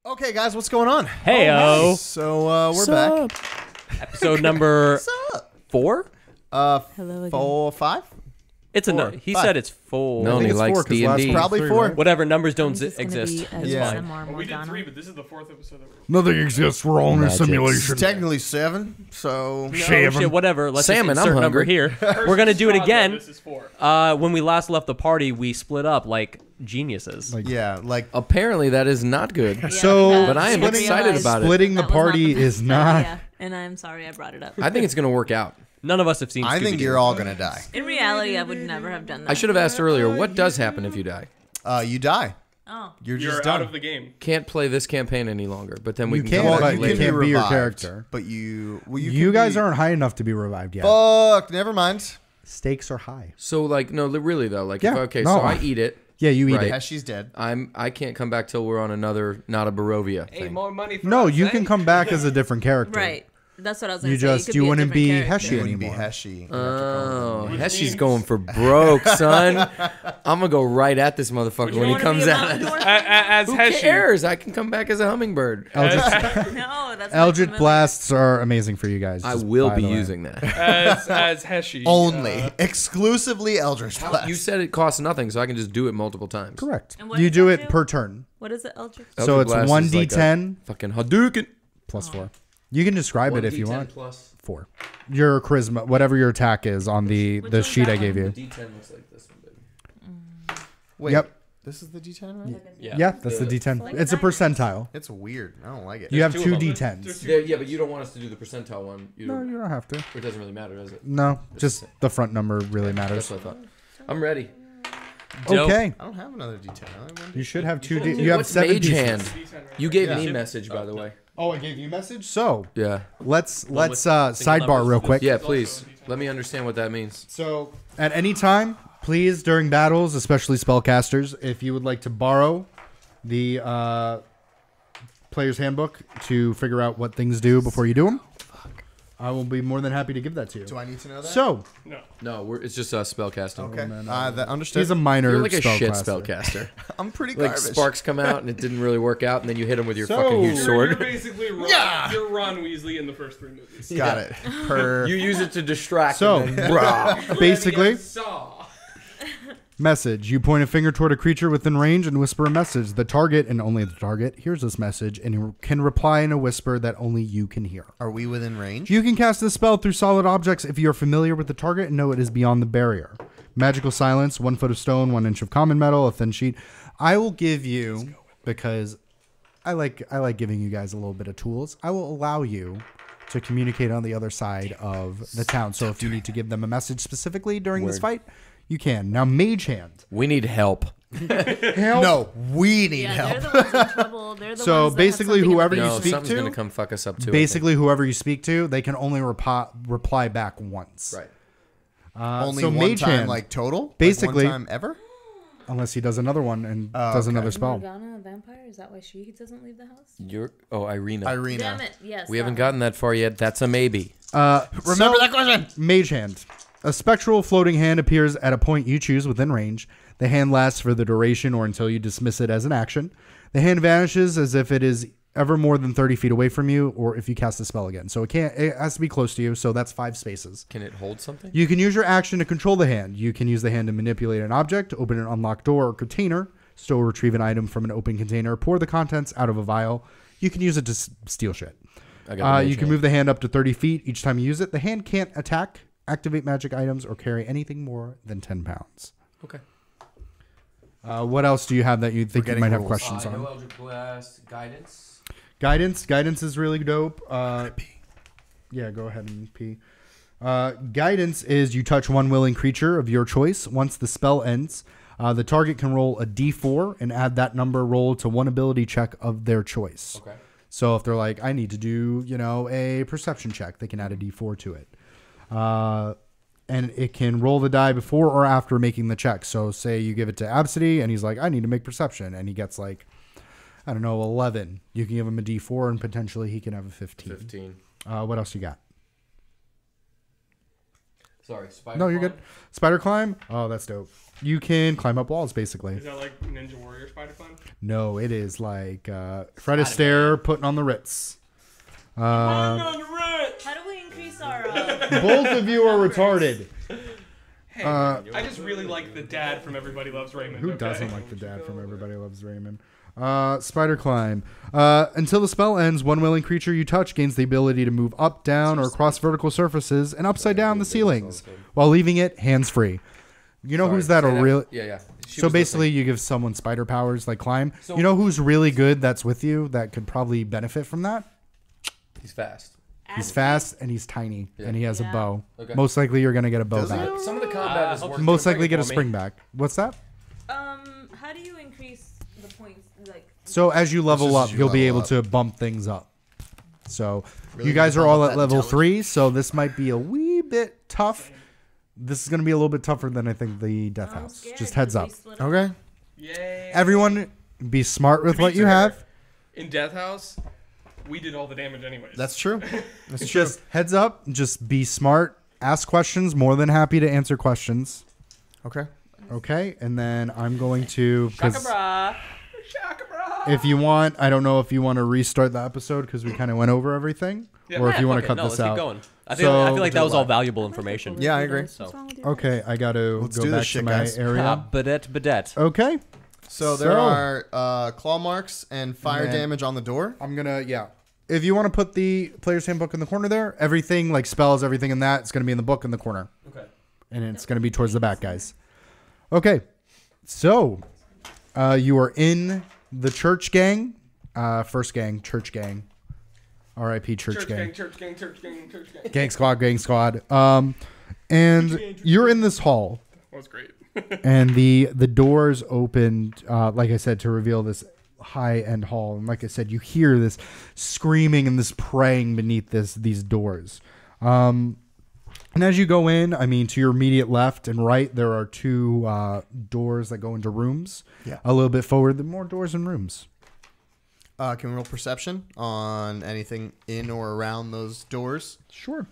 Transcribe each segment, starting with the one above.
Okay, guys, what's going on? Hey-o. Nice. So we're back. Episode number 4? Hello again. 4, 5? It's a no. He said it's 4. I No, think he it's likes 4 'cause last D&D. probably 4. Whatever numbers don't I'm just gonna exist. be It's Yeah. fine. ASMR Well, we did Morgana. 3, but this is the 4th episode that we're... Nothing exists. We're all in a Magic. simulation. It's technically 7, so... No, Shaven. shit, whatever. Let's Salmon, just insert I'm number hungry. here. We're going to do it Strahd, again. This is 4. When we last left the party, we split up like geniuses. Yeah, like... Apparently, that is not good. Yeah, So- because But I am we excited realized about it. Splitting the that was not party best is bet, not. Yeah, and I'm sorry I brought it up. I think it's going to work out. None of us have seen I think Scooby-Doo. you're all gonna die. In reality, I would never have done that. I should have asked earlier, what does happen if you die? You die. Oh. You're You're just out done. of the game. Can't play this campaign any longer, but then we You can can, come Well, but back you you later. can can't be be your revived, character. but you... Well, You can guys be- aren't high enough to be revived yet. Fuck, never mind. Stakes are high. So, like, no, really, though. Like, Yeah, okay, no. so I eat it. Yeah, you eat Right. it. She's dead. I can't come back till we're on another, not a Barovia Hey, thing. more money for No, us, you eh? can come back as a different character. Right. That's what I was going You to say. just could you be a wouldn't different be character. Heshi You wouldn't be anymore. Heshi. Oh, Which Heshi's means- going for broke, son. I'm going to go right at this motherfucker when he comes out. As Who Heshi. cares? I can come back as a hummingbird. Eldritch, No, that's Eldritch Blasts are amazing for you guys. I just will by be the way. using that. As Heshi. Only. Exclusively Eldritch Blast. You said it costs nothing, so I can just do it multiple times. Correct. And what You does do that it do? per turn. What is it, Eldritch? So Eldritch it's Blast is like 1d10 a fucking Hadouken. plus 4. You can describe it if you 1d10 want. plus. 4. Your charisma, whatever your attack is on the Which one's sheet that I gave one? you. D10 looks like this one, baby. Wait, Yep. this is the D10, right? Yeah, that's the D10. Like It's a that. percentile. It's weird. I don't like it. You have two 2 of them. D10s. Yeah, but you don't want us to do the percentile one. No, you don't have to. It doesn't really matter, does it? No, just the front number really That's matters. what I thought. I'm ready. Dope. Okay. I don't have another D10. I only have one You should have 2 D. Ooh, You have what's 7 Mage D10s. Hand? D10 right You gave Yeah. me a message, by the way. Oh, I gave you a message. So Yeah. single sidebar numbers real to quick. Yeah, please. Let me understand what that means. So at any time, please during battles, especially spellcasters, if you would like to borrow the player's handbook to figure out what things do before you do them, I will be more than happy to give that to you. Do I need to know that? So No. No, it's just spellcasting. Okay. man, That understood. he's a minor You're like a shit spellcaster. spellcaster. I'm pretty Like garbage. sparks come out and it didn't really work out, and then you hit him with your So- fucking huge You're sword. basically Ron, Yeah. you're Ron Weasley in the first 3 movies. Got it. You use it to distract. So and then, basically, Saw. message. You point a finger toward a creature within range and whisper a message. The target, and only the target, hears this message and can reply in a whisper that only you can hear. Are we within range? You can cast this spell through solid objects if you're familiar with the target and know it is beyond the barrier. Magical silence, 1 foot of stone, 1 inch of common metal, a thin sheet. I will give you, because I like giving you guys a little bit of tools, I will allow you to communicate on the other side of the town. So if you need to give them a message specifically during this Word. fight, you can. Now, Mage Hand. we need help. No, we need Yeah, help. they're the ones in trouble. They're the So ones that have basically, something in whoever the you No, speak something's to- gonna come fuck us up too. I think. Basically, whoever you speak to, they can only reply back once. right. Only so one Mage time, Hand, like total? Basically- Like one time ever? unless he does another one and Oh, does okay. another spell. Morgana, a vampire? Is that why she doesn't leave the house? Irina. Irina. Damn it! Yes. We haven't that gotten that far yet. That's a maybe. Remember that question? Mage Hand. A spectral floating hand appears at a point you choose within range. The hand lasts for the duration or until you dismiss it as an action. The hand vanishes as if it is ever more than 30 feet away from you or if you cast the spell again. So it has to be close to you, so that's 5 spaces. Can it hold something? You can use your action to control the hand. You can use the hand to manipulate an object, open an unlocked door or container, stow or retrieve an item from an open container, pour the contents out of a vial. You can use it to steal shit. I got the You mage can hand. move the hand up to 30 feet each time you use it. The hand can't attack, activate magic items, or carry anything more than 10 pounds. Okay. What else do you have that you think you Forgetting might have rules. questions No on? Eldritch Blast, guidance. Guidance is really dope. Yeah, go ahead and pee. Guidance is you touch one willing creature of your choice. Once the spell ends, the target can roll a d4 and add that number roll to one ability check of their choice. Okay. So if they're like, I need to do, a perception check, they can add a d4 to it. And it can roll the die before or after making the check. So say you give it to Absidy and he's like, I need to make perception. And he gets like, I don't know, 11. You can give him a d4 and potentially he can have a 15. 15. What else you got? Sorry, spider. No, you're good. Spider climb. Oh, that's dope. You can climb up walls, basically. Is that like Ninja Warrior spider climb? No, it is like Fred Astaire putting on the Ritz. How do we increase our? Both of you are retarded. Hey, I just really like the dad from Everybody Loves Raymond. Who okay? doesn't like the dad from Everybody Loves Raymond? Spider climb. Until the spell ends, one willing creature you touch gains the ability to move up, down, or across vertical surfaces and upside down the ceilings while leaving it hands free. You know who's that? Yeah. So basically, you give someone spider powers like climb. You know who's really good that's with you that could probably benefit from that? He's fast. He's fast and he's tiny and he has a Yeah. bow. Okay. Most likely, you're gonna get a bow back. Some of the combat is working. Most likely, get a spring back. What's that? How do you increase the points? Like, So as you level just up, as you you'll be level able up. to bump things up. So Really you guys bump are all up at that level intelligence. 3, so this might be a wee bit tough. This is going to be a little bit tougher than I think the Death I'm House. scared Just heads up. because we split up. Okay. Yay. Everyone, be smart with To be what you fair, have. In Death House, we did all the damage anyways. That's true. That's true. Just heads up. Just be smart. Ask questions. More than happy to answer questions. Okay. Okay, and then I'm going to, because Shaka Shaka bra. if you want, I don't know if you want to restart the episode because we kind of went over everything, Yeah. or if you want to fuck cut it. No, this let's out. keep going. I So- feel like that was all valuable information. Yeah, I agree. So. What's wrong with your Okay, I got to Let's go do this back shit, to my guys. area. Bidet. Okay, So there So- are claw marks and fire And then- damage on the door. I'm gonna If you want to put the player's handbook in the corner there, everything like spells, everything in that, it's gonna be in the book in the corner, Okay. and it's gonna be towards the back, guys. Okay, so you are in the church gang, first gang, church gang, R.I.P. church gang. Church gang. Gang squad. And you're in this hall, That was great. and the doors opened, like I said, to reveal this high-end hall. And like I said, you hear this screaming and this praying beneath these doors. And as you go in, I mean, to your immediate left and right, there are two doors that go into rooms. Yeah. A little bit forward, there are more doors and rooms. Can we roll perception on anything in or around those doors? Sure.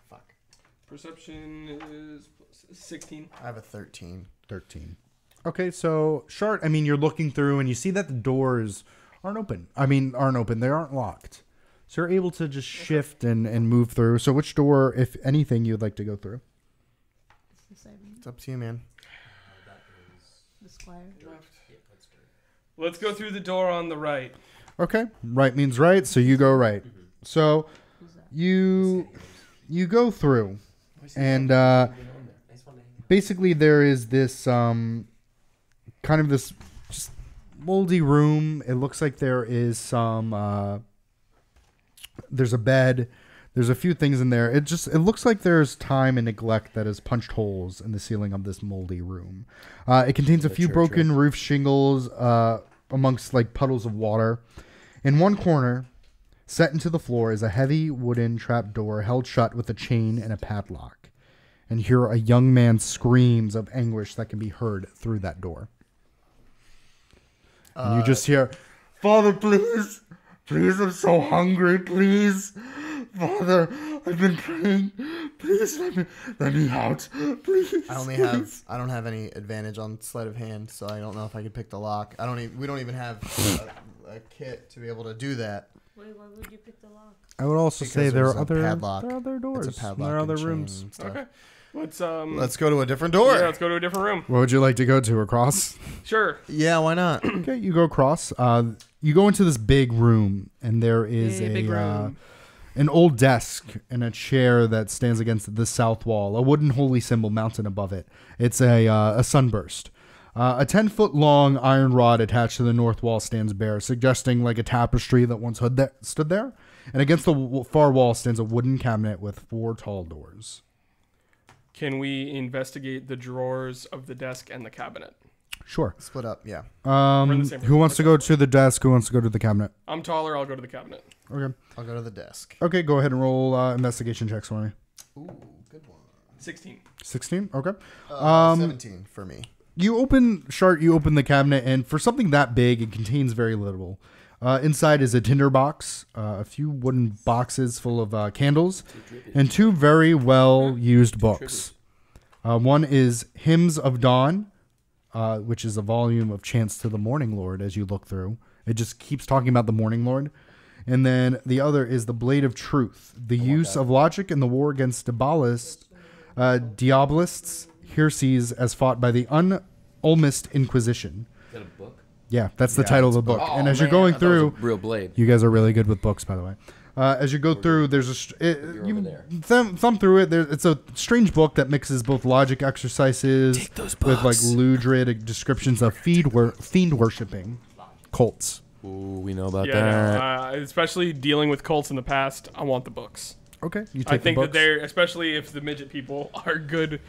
Fuck. Perception is 16. I have a 13. 13. Okay, so Shart, I mean, you're looking through and you see that the doors aren't open. They aren't locked. So you're able to just shift and move through. So which door, if anything, you'd like to go through? It's up to you, man. The squire. Let's go through the door on the right. Okay, right means right, so you go right. So you go through, and basically there is this kind of this just moldy room. It looks like there is some there's a bed, there's a few things in there. It looks like there's time and neglect that has punched holes in the ceiling of this moldy room. It contains a few broken roof shingles amongst like puddles of water. In one corner, set into the floor, is a heavy wooden trapdoor held shut with a chain and a padlock. And here a young man's screams of anguish that can be heard through that door. And you just hear, "Father, please. Please, I'm so hungry. Please. Father, I've been praying. Please let me out. Please." I don't have any advantage on sleight of hand, so I don't know if I could pick the lock. We don't even have a kit to be able to do that. Wait, why would you pick the lock? I would also say Because there there's are a other padlock. there are other doors. It's a padlock. There are and other chain rooms. and stuff. Okay. Let's Let's go to a different door. Yeah, let's go to a different room. What would you like to go to? Across? Sure. Yeah, why not? Okay, you go across. You go into this big room, and there is Big room. an old desk and a chair that stands against the south wall. A wooden holy symbol mounted above it. It's a sunburst. A 10-foot long iron rod attached to the north wall stands bare, suggesting like a tapestry that once stood there. And against the far wall stands a wooden cabinet with 4 tall doors. Can we investigate the drawers of the desk and the cabinet? Sure. Split up, yeah. in the same Who room. wants to go to the desk? Who wants to go to the cabinet? I'm taller. I'll go to the cabinet. Okay. I'll go to the desk. Okay, go ahead and roll investigation checks for me. Ooh, good one. 16. 16? Okay. 17 for me. You open the cabinet, and for something that big, it contains very little. Inside is a tinder box, a few wooden boxes full of candles, and 2 very well used books. One is Hymns of Dawn, which is a volume of chants to the Morning Lord. As you look through, it just keeps talking about the Morning Lord. And then the other is the Blade of Truth, the use of logic in the war against Diabolists, heresies as fought by the Ulmist Inquisition. Is that a book? Yeah, that's the title of the book. And as you're going through, real blade. you guys are really good with books, by the way. As you go through, there's you thumb through it. It's a strange book that mixes both logic exercises with like lewd descriptions of fiend worshipping cults. Ooh, we know about Yeah, that. no, especially dealing with cults in the past. I want the books. Okay, you take I think the that books. they're, especially if the midget people are good.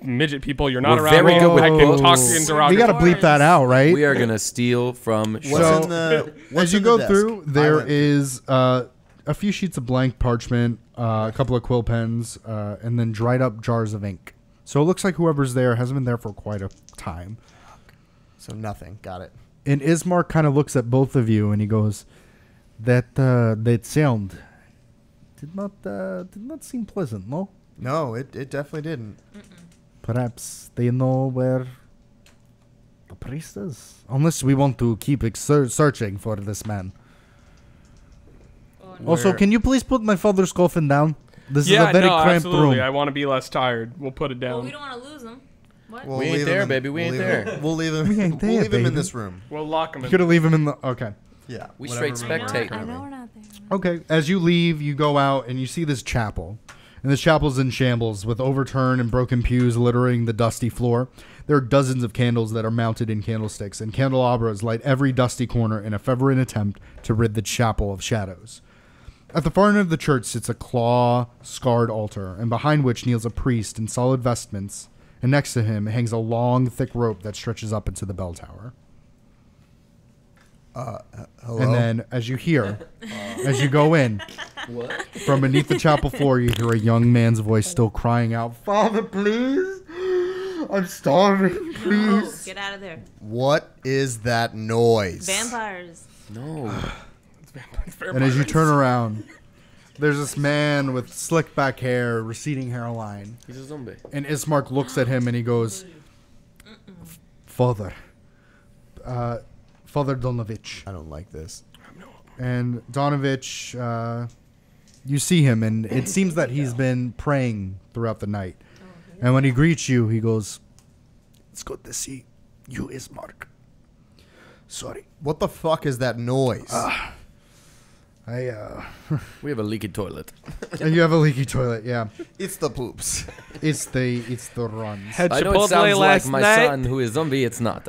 Midget people. You're not We're around very me. good with I can books. talk in We derogatory. got to bleep that out, right? We are gonna steal from. What's So, in the? What's As you in the go desk? through, there Violent. is a few sheets of blank parchment, a couple of quill pens, and then dried up jars of ink. So it looks like whoever's there hasn't been there for quite a time. So nothing. Got it. And Ismark kind of looks at both of you and he goes, "That sound did not seem pleasant, no? No, it definitely didn't. Perhaps they know where the priest is, unless we want to keep searching for this man." Oh, Also, Where- can you please put my father's coffin down? This Yeah, is a very no, cramped absolutely. room. I want to be less tired. We'll put it Well, down. we don't want to lose them. What? We'll We ain't leave there, him baby. We ain't leave there. him- We'll leave him. We ain't we'll there, leave him in baby. this room. We'll lock him You in. could have leave him in the. Okay. Yeah. We whatever straight room spectate. we're I in. know we're not there. Okay. As you leave, you go out and you see this chapel. And this chapel's in shambles with overturned and broken pews littering the dusty floor. There are dozens of candles that are mounted in candlesticks, and candelabras light every dusty corner in a fervent attempt to rid the chapel of shadows. At the far end of the church sits a claw-scarred altar, and behind which kneels a priest in solid vestments, and next to him hangs a long, thick rope that stretches up into the bell tower. Hello. And then, as you hear, as you go in, from beneath the chapel floor, you hear a young man's voice still crying out, "Father, please! I'm starving, Oh, please!" get out of there. What is that noise? Vampires. No. And as you turn around, there's this man with slick back hair, receding hairline. He's a zombie. And Ismark looks at him and he goes, "Father, Father Donovich." I don't like this. And Donovich, you see him, and it seems that he's been praying throughout the night. And when he greets you, he goes, "It's good to see you, Ismark. Sorry, What the fuck is that noise? We have a leaky toilet. you have a leaky toilet, yeah. It's the poops. It's the runs." Had I know it Chipotle sounds like last my night. son who is zombie. It's not.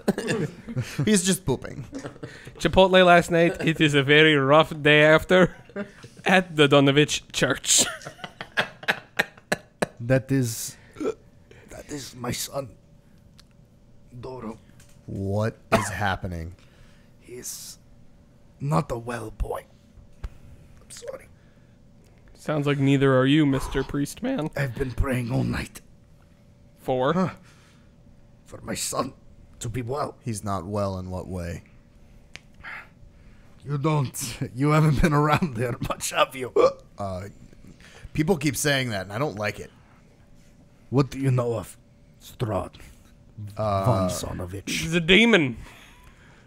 He's just pooping. Chipotle last night. It is a very rough day after at the Donovich Church. That is my son, Doro. What is happening? He's not a well boy. I'm sorry. Sounds like neither are you, Mr. Priest Man. I've been praying all night For for my son to be well. He's not well in what way? You haven't been around there much, have you? People keep saying that, and I don't like it. What do you know of Strahd von Sonovich? he's a demon.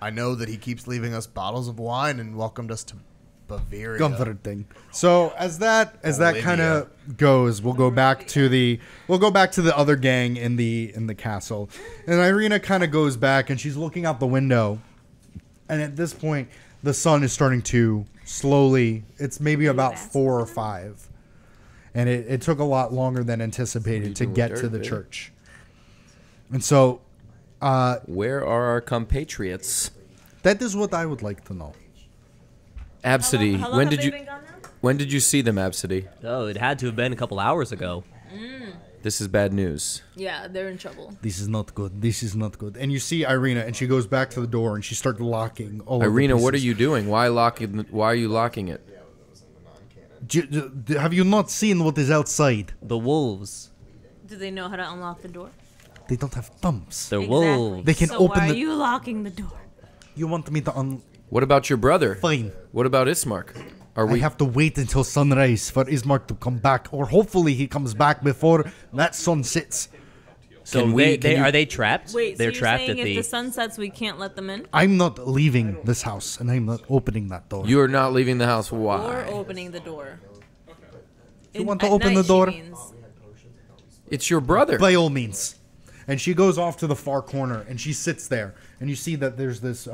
I know that he keeps leaving us bottles of wine and welcomed us to Bavaria. Comforting. So as that Bolivia. kind of goes, we'll go back to the other gang in the castle, and Irina kind of goes back and she's looking out the window, and at this point the sun is starting to slowly. It's maybe about 4 or 5, and it took a lot longer than anticipated to doing get with to dirt, the babe? church, and so Where are our compatriots? that is what I would like to know. Absidy. How long When have did they you been gone now? when did you see them, Absidy? Oh, it had to have been a couple hours ago. This is bad news. Yeah, they're in trouble. This is not good. This is not good. And you see Irina, and she goes back to the door, and she starts locking all of the Irina, what are pieces. you doing? Why are you locking it? Have you not seen what is outside? The wolves. Do they know how to unlock the door? They don't have thumbs. They're Exactly. wolves. They can so open why the. are you locking the door? You want me to What about your brother? Fine. What about Ismark? Are We we? have to wait until sunrise for Ismark to come back, or hopefully he comes back before that sun sets. So Can we- can you- are they trapped? Wait, They're so you're trapped saying at if the. the sun sets, we can't let them in? I'm not leaving this house, and I'm not opening that door. You are not leaving the house. Or Why? opening the door? You want to open the door? It's your brother. By all means. And she goes off to the far corner, and she sits there, and you see that there's this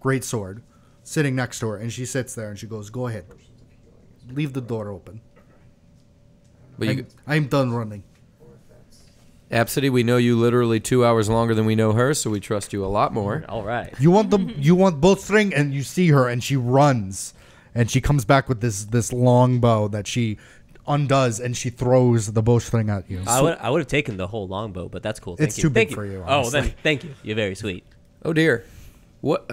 great sword sitting next to her, and she sits there, and she goes, "Go ahead, leave the door open. But you, I'm done running." Absidy, we know you literally 2 hours longer than we know her, so we trust you a lot more. All right. You want bowstring, and you see her, and she runs, and she comes back with this long bow that she undoes, and she throws the bowstring at you. I would have taken the whole longbow, but that's cool. Thank It's you. too big Thank for you, Oh, honestly. then thank you. You're very sweet. Oh dear. What?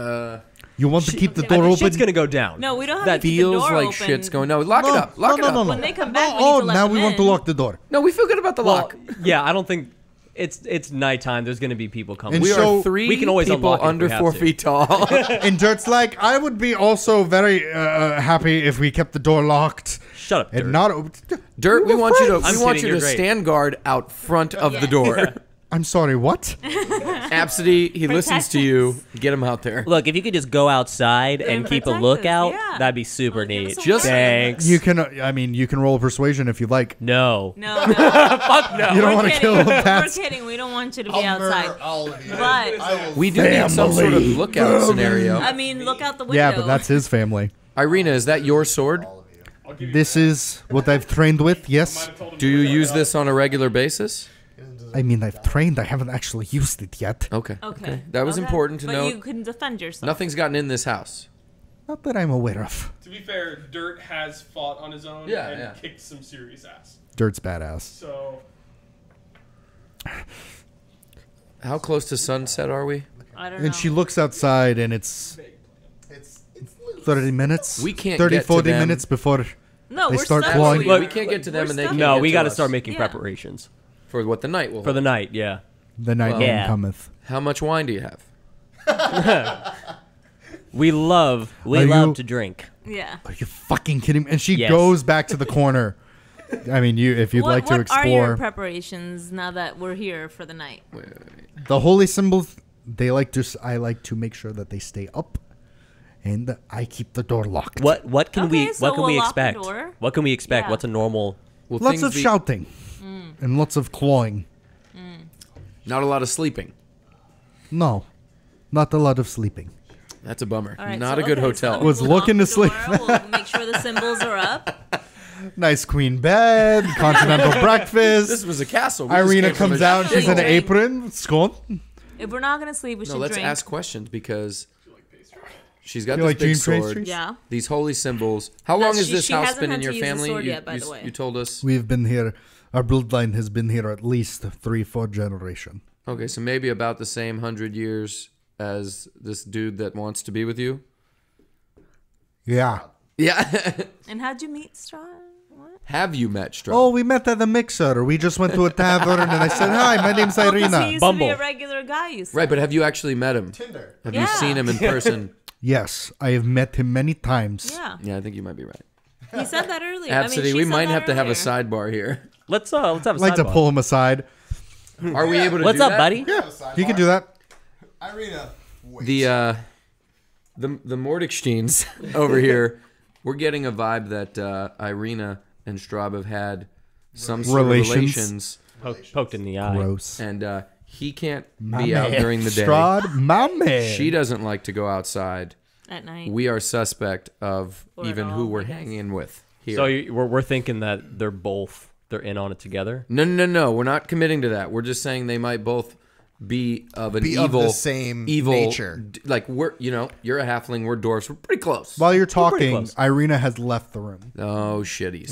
You want to keep the I door think open? shit's gonna go down. No, we don't have That to keep the Feels door like open. shit's going. No, lock it up. Lock it up. When they come back, we need Oh, to let now them we want to in. lock the door. No, we feel good about the Well, lock. yeah, I don't think it's nighttime. There's gonna be people coming. And We so- are three we can always people unlock it if under we have 4 to. feet tall. And Dirt's like, I would be also very happy if we kept the door locked Shut up, Dirt. and not. Dirt, we We're want you to friends. we I'm want kidding, you to you're great. stand guard out front of the door. I'm sorry. What? Absidy, he listens to you. Get him out there. Look, if you could just go outside and keep a protect us, lookout, yeah. that'd be super Give neat. us a Just- warning. Thanks. You can. I mean, you can roll persuasion if you like. No. No, no. Fuck no. You don't We're want to kidding. kill We're Pats. kidding. We don't want you to be outside. all of you. But I will We do need some sort of lookout scenario. I mean, look out the window. Yeah, but that's his family. Irina, is that your sword? This is what I've trained with. Yes. Do you use this on a regular basis? I mean, I've trained. I haven't actually used it yet. Okay. Okay. That was Okay. important to but know. you can defend yourself. Nothing's gotten in this house. Not that I'm aware of. To be fair, Dirt has fought on his own Yeah, and yeah. kicked some serious ass. Dirt's badass. So How close to sunset are we? I don't know. And she looks outside, and it's It's 30 minutes. We can't 30, get to 40 them. minutes before. no, They we're start stuck clawing. with Look, you. we can't get to them We're and they stuck can't No, get we to got to us. start making Yeah. preparations For what the night will for the hold. night. Yeah. The night Well, moon yeah. cometh. How much wine do you have? We love Are you- to drink. Yeah. Are you fucking kidding me? And she Yes. goes back to the corner. I mean, if you'd like to what are your explore preparations now that we're here for the night? the holy symbols, I like to make sure that they stay up, and I keep the door locked. What can Okay, we so what can we we'll lock the expect? door. What can we expect? Yeah. What's a normal? Will Lots things of be- shouting and lots of clawing. Not a lot of sleeping. No, not a lot of sleeping. That's a bummer. All right, Not so, a good okay, hotel. So Was we'll looking lock to the sleep. door, We'll make sure the symbols are up. Nice queen bed, continental breakfast. This was a castle. We just Irina came from comes a out. She's in an Drink. apron. Scone. If we're not gonna sleep, we No, should let's drink. ask questions because she's got You this like big dream sword. pastries? Yeah. These holy symbols. How long has this she house hasn't been in had your to use the family? sword You, yet, by the way. you told us. We've been here. Our bloodline has been here at least 3-4 generation. Okay, so maybe about the same 100 years as this dude that wants to be with you. Yeah. Yeah. And how'd you meet Strahd? What? Have you met Strahd? Oh, we met at the mixer. We just went to a tavern, and I said, "Hi, my name's Oh, 'cause he Irina." used to Bumble. be a regular guy. You said. Right, but have you actually met him? Tinder. Have you Yeah. seen him in person? Yes, I have met him many times. Yeah. Yeah, I think you might be right. He said that earlier. Absidy, I mean, we she might said have that to have a earlier. sidebar here. Let's have a I'd like to sidebar. pull him aside. Are we able to What's do up, that? buddy? You can do that. Irina, wait. The Mordechsteins over here, we're getting a vibe that Irina and Strahd have had some sort Relations. of relations, Poked in the eye. Gross. and he can't My be out man. during the day. Strahd, my man. She doesn't like to go outside. At night. We are suspect of Or at even who all, we're I guess. hanging with here. So we're thinking that they're in on it together. No. We're not committing to that. We're just saying they might both be of an Be of evil, the same evil nature. Like you're a halfling. We're dwarves. We're pretty close. While you're pretty talking, close. Irina has left the room. Oh shitties.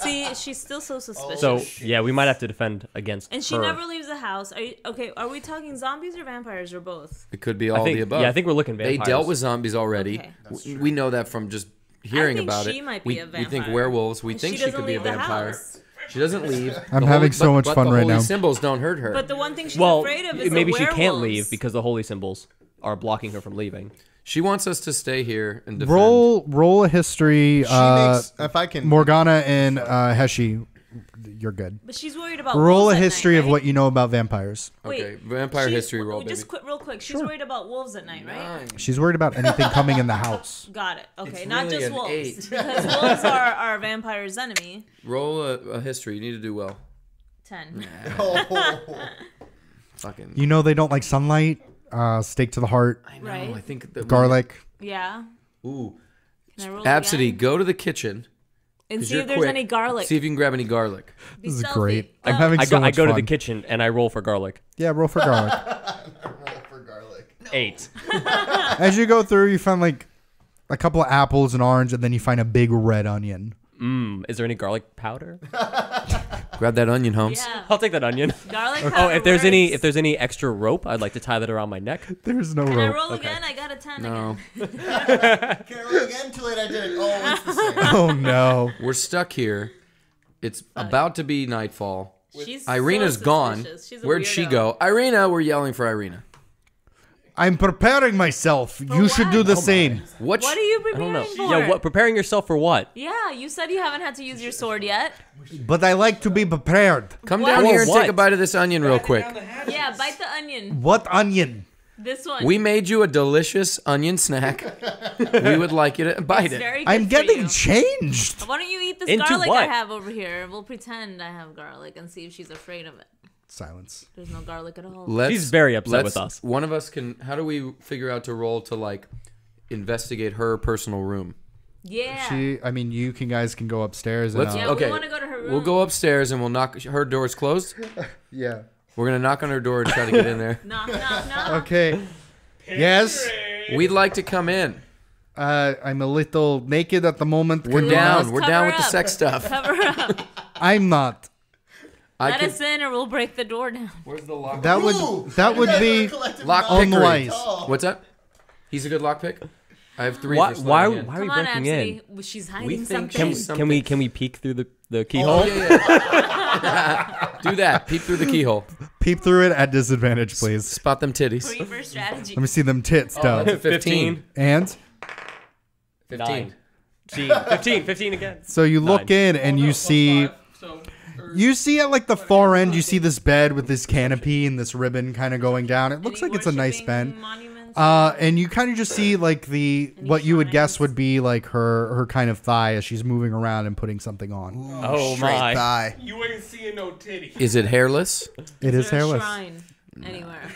See, she's still so suspicious. So yeah, we might have to defend against. and she her. never leaves the house. Are we talking zombies or vampires or both? It could be I all think, the above. Yeah, I think we're looking They vampires. dealt with zombies already. Okay. We know that from just hearing think about she it. might be we, a we think vampire. werewolves. We And think she she doesn't could be a leave the vampire. house. She doesn't leave. I'm The having so much but fun the right holy now. symbols don't hurt her. But the one thing she's Well, afraid of is maybe the she can't werewolves. leave because the holy symbols are blocking her from leaving. She wants us to stay here and defend. Roll a history. She makes, if I can, Morgana and Heshi, you're good. But she's worried about Roll wolves a at history night, of right? what you know about vampires. Okay, Wait, vampire history roll, baby. Just real quick. She's worried about wolves at night, right? She's worried about anything coming in the house. Got it. Okay, It's not really just an wolves. 8. Because wolves are vampire's enemy. Roll a history. You need to do well. 10. Fucking. You know they don't like sunlight. Steak to the heart. I know. Right. I think that Garlic. Yeah. Ooh. Can I roll Absidy, again? go to the kitchen. And 'cause see you're if there's quick. any garlic. See if you can grab any garlic. Be This is stealthy. great. Oh, I'm having I so go much to fun. the kitchen and I roll for garlic. Yeah, roll for garlic. for garlic. 8. As you go through, you find like a couple of apples, an orange, and then you find a big red onion. Is there any garlic powder? Grab that onion, Holmes. yeah. I'll take that onion. Garlic Oh, powder if there's works. any extra rope, I'd like to tie that around my neck. There's no Can I rope. roll again? I got a 10 No. again. Can I roll again? Too late. I did it. Oh, it's the same. Oh no. We're stuck here. It's about to be nightfall. She's Irina's so gone. suspicious. She's a Where'd she weirdo. go? Irina, we're yelling for Irina. I'm preparing myself. You should what? do the same. What? What are you I don't preparing know. for? Yeah, what? Preparing yourself for what? Yeah, you said you haven't had to use your sword yet. But I like to be prepared. Come What? down here and What? take a bite of this onion real quick. Yeah, bite the onion. What onion? This one. We made you a delicious onion snack. We would like you to bite It's it. very good I'm for getting you. changed. Why don't you eat this Into garlic I what? have over here? We'll pretend I have garlic and see if she's afraid of it. Silence. There's no garlic at all. Let's, She's very upset let's- with us. One of us can. How do we figure out to roll to like investigate her personal room? Yeah. You guys can go upstairs and Let's- yeah, Okay. we want to go to her room. We'll go upstairs and we'll knock. Her door's closed. yeah. We're gonna knock on her door and try to get in there. Knock, knock, knock. Okay. Yes. We'd like to come in. I'm a little naked at the moment. We're Can you down. not- We're Cover down with the up. sex stuff. Cover up. I'm not. Let us in or we'll break the door down. Where's the lock? That would be Lock unwise. What's that? He's a good lockpick. I have 3 Why? for Why, sliding in. why are we Come on, breaking in? Absidy. Well, she's hiding We think something. she's- Can we peek through the keyhole? Oh, yeah. Do that. Peep through the keyhole. Peep through it at disadvantage, please. Spot them titties. Creeper strategy. Let me see them tits, though. That's a 15. And 15. 15 again. so you look in and you see. You see at like the far end, you see this bed with this canopy and this ribbon kind of going down. It looks Any like it's a nice worshipping bed. monuments? And you kind of just see like what you would guess shrines? would be like her kind of thigh as she's moving around and putting something on. Oh Straight my! thigh. You ain't seeing no titty. Is it hairless? It is there a hairless. shrine anywhere?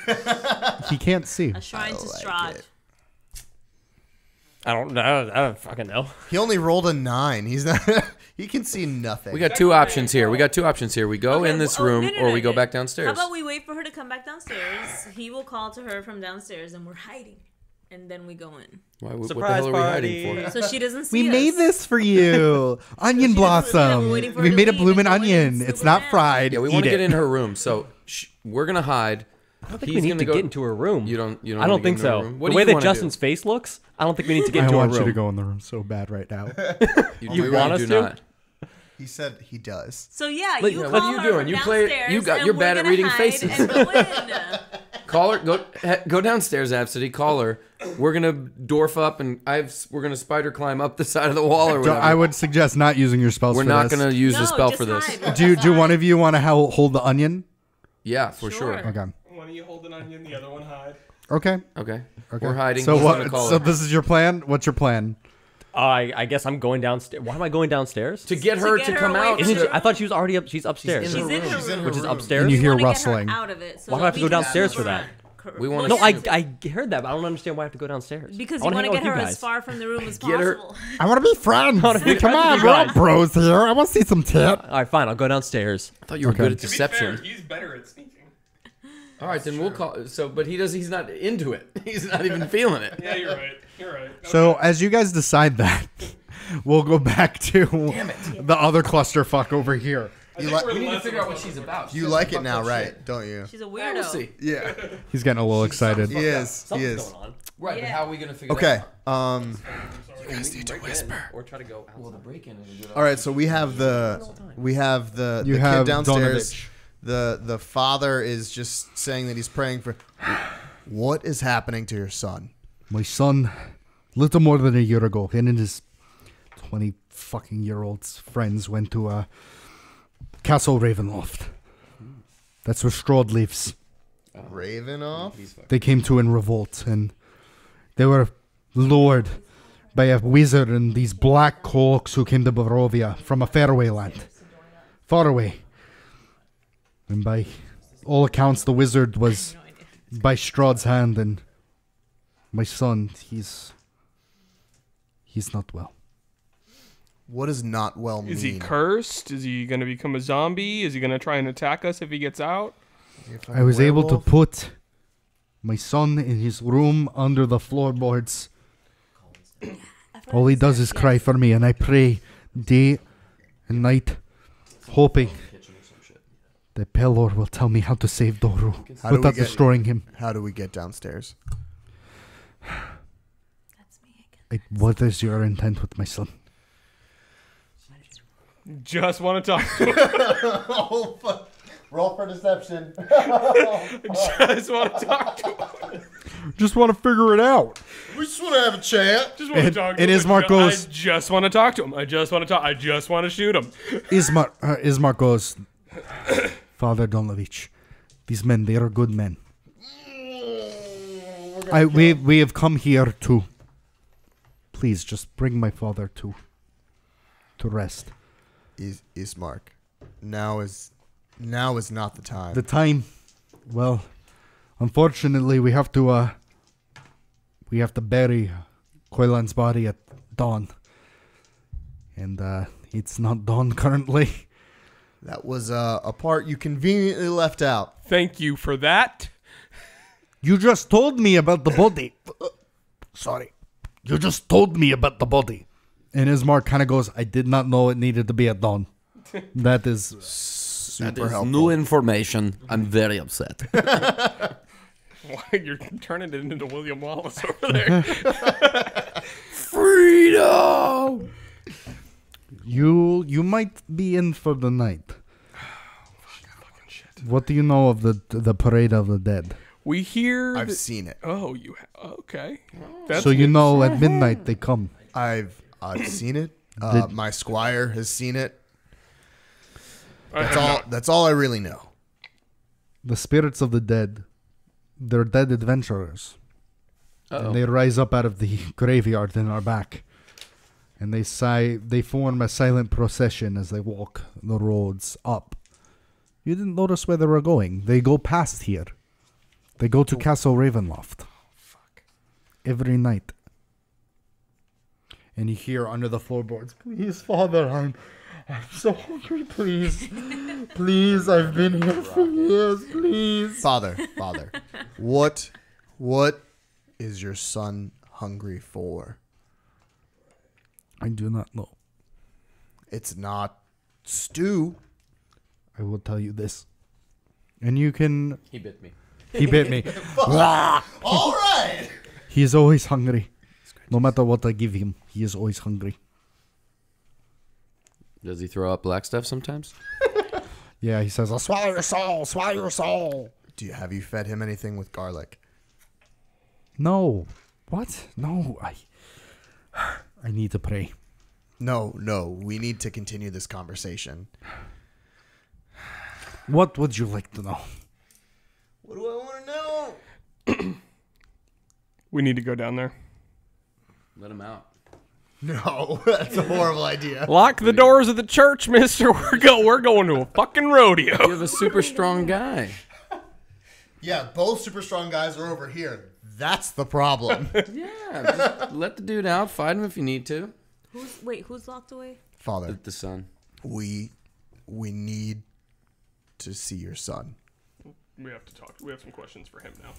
He can't see. A shrine to like Strahd. it. I don't fucking know. He only rolled a 9. He's not. He can see nothing. We got 2 options here. We go Okay, in this oh, room no, no, or no, we go no. back downstairs. How about we wait for her to come back downstairs? He will call to her from downstairs, and we're hiding, and then we go in, What the Surprise hell are we party. hiding for? so she doesn't see We us. made this for you. Onion blossom. we're waiting for her We to made a leave bloomin' and go in and onion. scoop It's it not down. fried. Yeah, we Eat want to it. get in her room. So we're going to hide. I don't think we need to get into her room. You don't I wanna don't get think into her so. room? What The do way you that wanna Justin's face looks, I don't think we need to get I into her want room. you to go in the room so bad right now. You We want really us do to? not. He said he does. So yeah, Look, you yeah, call what are you her doing? from You play- downstairs, you got- and you're we're bad at gonna reading hide faces. And go in. Call her. Go downstairs, Absidy. Call her. We're gonna dwarf up and we're gonna spider climb up the side of the wall or So whatever. I would suggest not using your spells We're for not this. gonna use No, the spell just for this. hide. Do one of you want to hold the onion? Yeah, for sure. Sure. Okay. One of you hold an onion, the other one hide. Okay. Okay. Okay. We're hiding. So He's what? gonna call So her. this is your plan. What's your plan? I guess I'm going downstairs. Why am I going downstairs? To get her get to her come away out. from Isn't the she, room. I thought she was already up. She's upstairs. She's in her She's in room. her Which is room. upstairs. And you We hear wanna get her rustling. out of it, so Why do I that have to we go can downstairs scoop for that? around. We wanna- No, Yeah. I heard that, but I don't understand why I have to go downstairs. Because I you wanna want to hang out get with her you as guys. far from the room as Get her- possible. I want to be friends. wanna be Come friends on, with we're you all guys. bros here. I want to see some tit. All right, fine. I'll go downstairs. I thought you were Okay. good at To be deception. fair, he's better at sneaking. All right, then we'll call. So, but he's not into it. He's not even feeling it. Yeah, you're right. You're right. So as you guys decide that, we'll go back to the other clusterfuck over here. I think like- we're we We need to less figure of out a what she's clusterfuck. about. You like it now, right? Don't you? She's a Yeah, weirdo. we'll see. Yeah. He's getting a little excited. He is. He Something's is. going on. Right, but Yeah. how are we gonna figure Okay. that out? I'm sorry. Need to whisper or try to go outside. Well, the break-in is a good All right. So we have the You kid have downstairs. Donovich. The father is just saying that he's praying for. What is happening to your son? My son, little more than a year ago, him and his 20 fucking year old's friends went to Castle Ravenloft. That's where Strahd lives. Raven off? They came to in revolt, and they were lured by a wizard and these black cloaks who came to Barovia from a faraway land. Far away. And by all accounts, the wizard was by Strahd's hand, and my son, he's not well. What does not well mean? Is he cursed? Is he going to become a zombie? Is he going to try and attack us if he gets out? I was able to put my son in his room under the floorboards. All he does is cry for me, and I pray day and night, hoping that Pelor will tell me how to save Doru without destroying him. How do we get downstairs? What is your intent with my son? Just want to talk to him. Oh, fuck. Roll for deception. Just want to talk to him. Just want to figure it out. We just want to have a chat. Just want to talk to him. And Ismark goes, I just want to talk to him. I just want to talk. I just want to shoot him. Ismark goes, Father Donovich, these men, they are good men. We have come here to, please, just bring my father to rest. Ismark, now is not the time. The time, well, unfortunately, we have to bury Koilan's body at dawn, and it's not dawn currently. That was a part you conveniently left out. Thank you for that. You just told me about the body. Sorry, you just told me about the body. And Ismark kind of goes, I did not know it needed to be at dawn. That is Super helpful. New information. I'm very upset. You're turning it into William Wallace over there. Freedom! You might be in for the night. What do you know of the parade of the dead? We hear. I've seen it. Oh, you. Okay. That's So you know at midnight they come. I've seen it. My squire has seen it. That's all I really know. The spirits of the dead, they're dead adventurers. Uh-oh. And they rise up out of the graveyard in our back. And they form a silent procession as they walk the roads up. You didn't notice where they were going. They go past here. They go to Castle Ravenloft. Fuck. Every night. And you hear under the floorboards, please, Father, I'm so hungry, please. Please, I've been here for years, please. Father, what is your son hungry for? I do not know. It's not stew. I will tell you this. And you can... He bit me. He bit me. All right. He is always hungry. No matter what I give him, he is always hungry. Does he throw up black stuff sometimes? Yeah, he says, I'll swallow your soul, swallow your soul. Have you fed him anything with garlic? No. What? No, I need to pray. No, we need to continue this conversation. What would you like to know? What do I want to know? We need to go down there. Let him out. No, that's a horrible idea. Lock the doors of the church, mister. We're going to a fucking rodeo. You're the super strong guy. Yeah, both super strong guys are over here. That's the problem. Yeah, just let the dude out. Fight him if you need to. Who's locked away? Father, The son. we need to see your son. We have to talk. We have some questions for him now.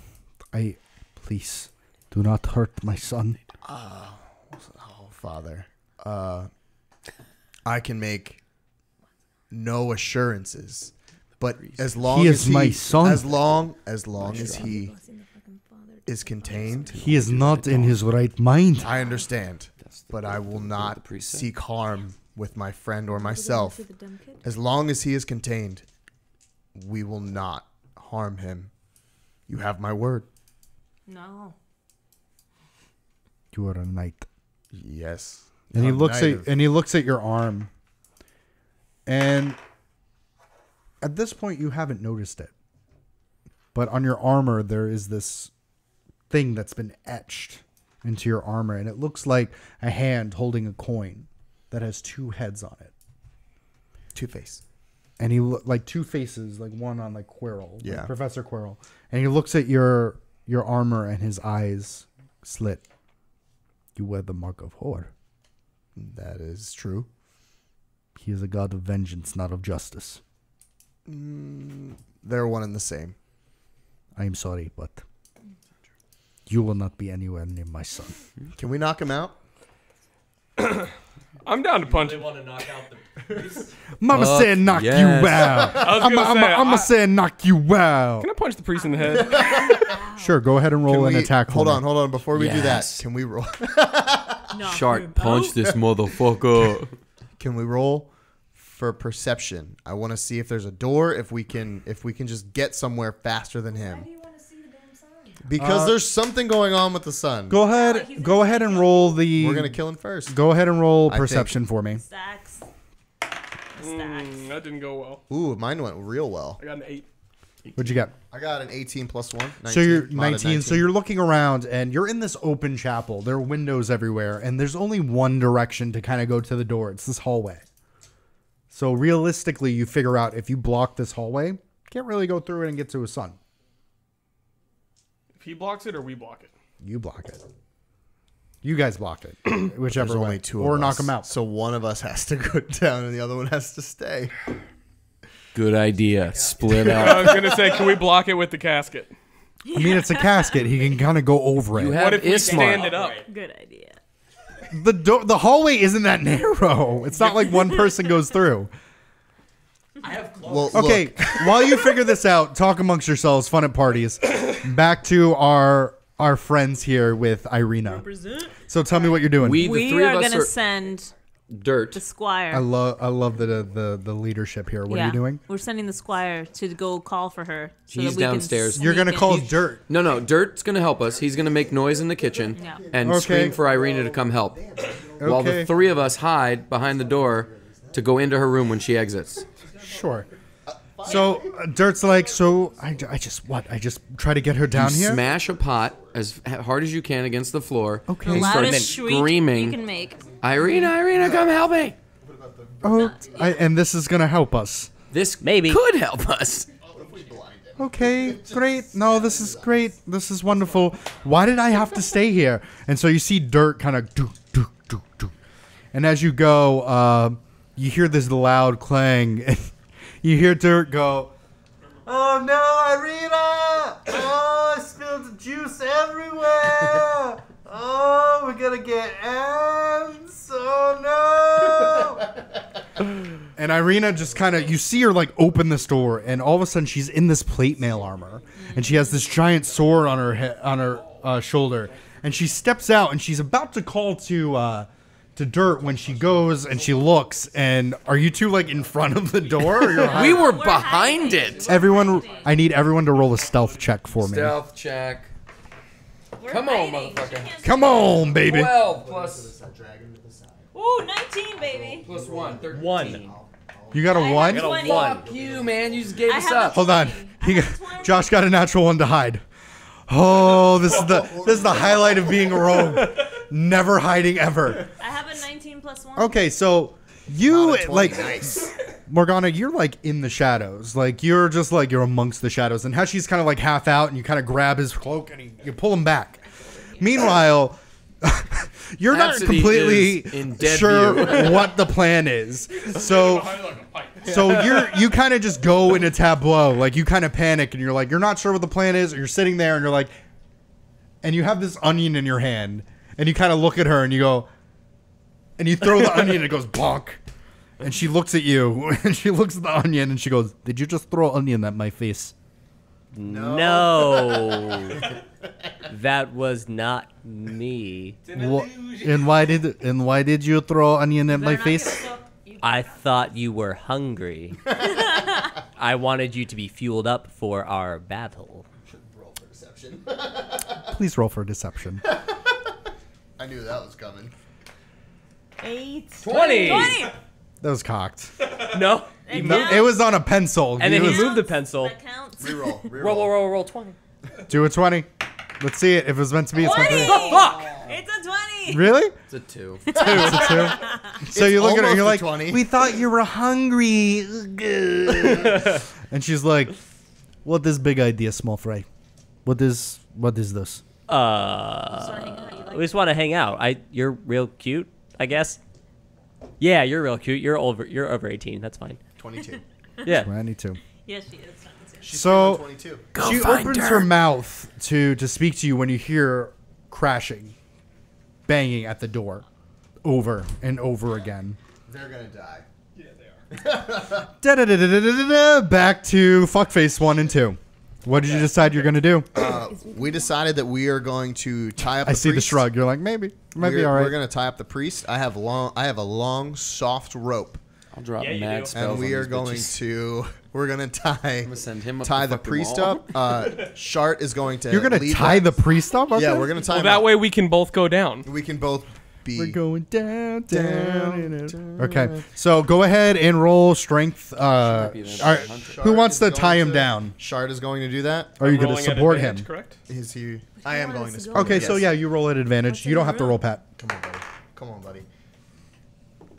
Please, do not hurt my son. Oh, Father. I can make no assurances, but as long He as is my son. as long as he is contained, He is not in his right mind. I understand, but I will not seek harm with my friend or myself. As long as he is contained, we will not harm him. You have my word. No. You are a knight. Yes. And he A looks knight at of- your arm. And at this point you haven't noticed it. But on your armor there is this thing that's been etched into your armor, and it looks like a hand holding a coin that has two heads on it. Two-Face. And he like two faces, like one on like Quirrell, like Yeah. Professor Quirrell. And he looks at your armor, and his eyes slit. You wear the mark of Hor. That is true. He is a god of vengeance, not of justice. They're one and the same. I am sorry, but you will not be anywhere near my son. Can we knock him out? I'm down to punch. want to knock out the. Mama Fuck said knock yes. you out. I was gonna say, I'ma say knock you out. Can I punch the priest in the head? Sure, go ahead and roll Can an we- attack. Hold for on, me. hold on. Before we do that, Yes. can we roll? No. Shark punch this motherfucker. Can we roll for perception? I want to see if there's a door. If we can just get somewhere faster than him. Why do you want to see the damn sun? Because there's something going on with the sun. Go ahead. Go ahead and roll the. We're gonna kill him first. Go ahead and roll I think- perception for me. Stacks. Stacks. That didn't go well. Ooh, mine went real well. I got an 8. What'd you get? I got an 18 plus 1. 19, So you're modded 19. So you're looking around, and you're in this open chapel. There are windows everywhere, and there's only one direction to kind of go to the door. It's this hallway. So realistically, you figure out if you block this hallway, can't really go through it and get to his son. If he blocks it or we block it. You block it. You guys block it, whichever There's way, only two or of knock us. him out. So one of us has to go down and the other one has to stay. Good idea. Split I up. was gonna say, can we block it with the casket? I mean, it's a casket. He can kind of go over it. You have What if we Ismar. stand it up? Good idea. The hallway isn't that narrow. It's not like one person goes through. Well, Okay, look, while you figure this out, talk amongst yourselves, fun at parties. Back to our friends here with Irina. Present. So tell me what you're doing. We, the We three are of us, gonna are send dirt. the squire. I love the leadership here. What are you doing? We're sending the squire to go call for her. So He's that we can downstairs. sneak You're gonna in. call Dirt. No, Dirt's gonna help us. He's gonna make noise in the kitchen Yeah. and Okay. scream for Irina to come help. While the Okay. three of us hide behind the door to go into her room when she exits. Sure. So Dirt's like, so I just try to get her down You here. smash a pot as hard as you can against the floor. The Okay. loudest shriek screaming. you can make. Irina, come help me. Oh, and this is gonna help us. This Maybe. could help us. Okay, great. No, this is great. This is wonderful. Why did I have to stay here? And so you see Dirt kind of do. And as you go, you hear this loud clang. And you hear Dirt go, "Oh no, Irina! Oh, I spilled the juice everywhere! Oh, we're gonna get ants! Oh no!" And Irina just kind of, you see her like open this door, and all of a sudden she's in this plate mail armor, and she has this giant sword on her head, on her shoulder, and she steps out, and she's about to call to Dirt when she goes and she looks. And are you two like in front of the door? Or you're We hiding? were We're behind hiding. it. Everyone, I need everyone to roll a stealth check for me. Stealth check. We're Come on, hiding. motherfucker. She can't Come see on, baby. 12 plus us. Ooh, 19, baby. 1. 13. 1. You got a I one? have 20. Fuck you, man. You just gave I us have a up. Hold on. He got, Josh got a natural one to hide. Oh, this is the highlight of being a rogue. Never hiding ever. I have a 19 plus 1. Okay, so you like nice. Morgana, you're like in the shadows. Like you're just like you're amongst the shadows. And Heshi's kind of like half out, and you kind of grab his cloak and you pull him back. Meanwhile, you're not Absidy completely is in dead sure view. what the plan is. So you kind of just go in a tableau. Like you kind of panic and you're like, you're not sure what the plan is, or you're sitting there and you're like, and you have this onion in your hand and you kind of look at her and you go, and you throw the onion and it goes bonk. And she looks at you and she looks at the onion and she goes, "Did you just throw onion at my face?" No. That was not me. And why did you throw onion at my face? I thought you were hungry. I wanted you to be fueled up for our battle. Please roll for deception. I knew that was coming. 8. 20. 20. That was cocked. No. It No, counts. it was on a pencil. And then he was- moved the pencil. That counts. Reroll. Roll 20. do a 20. Let's see it. If it was meant to be, it's meant to 20. be. Fuck! It's a 20. Really? It's a 2. It's a 2. So you look at her, almost you're a like, 20. we thought you were hungry. And she's like, what is big idea, small fry? What is this? We just want to hang out. You're real cute, I guess. Yeah, you're real cute. You're over 18. That's fine. 22. Yeah. 22. Yes, she is. She's So- 22. She opens her mouth to speak to you when you hear crashing, banging at the door, over and over again. They're gonna die. Da-da-da-da-da-da-da. Back to fuckface 1 and 2. What did you decide you're gonna do? We decided that we are going to tie up. I the see the priest. shrug. You're like, maybe. It might be We're, all right. we're gonna tie up the priest. I have a long, soft rope, I'll drop Yeah, you mad do. spells and we on are these going bitches. to. We're gonna tie. I'm gonna send him up tie the the fucking priest wall. up. Shart is going to. You're gonna lead tie them. the priest up? Okay. Yeah, we're gonna tie. Well, him that up. way we can both go down. We can both be. We're going down, down. Okay, so go ahead and roll strength. be the all right, hunter. who wants to Shart is tie going him to- down? Shart is going to do that. Or are you going to Rolling at support him? advantage, Correct? Is he? I am want going us to. to go? support Okay, him, so yes. yeah, you roll at advantage. What's You in don't the have to roll, room? Pat. Come on, buddy. Come on, buddy.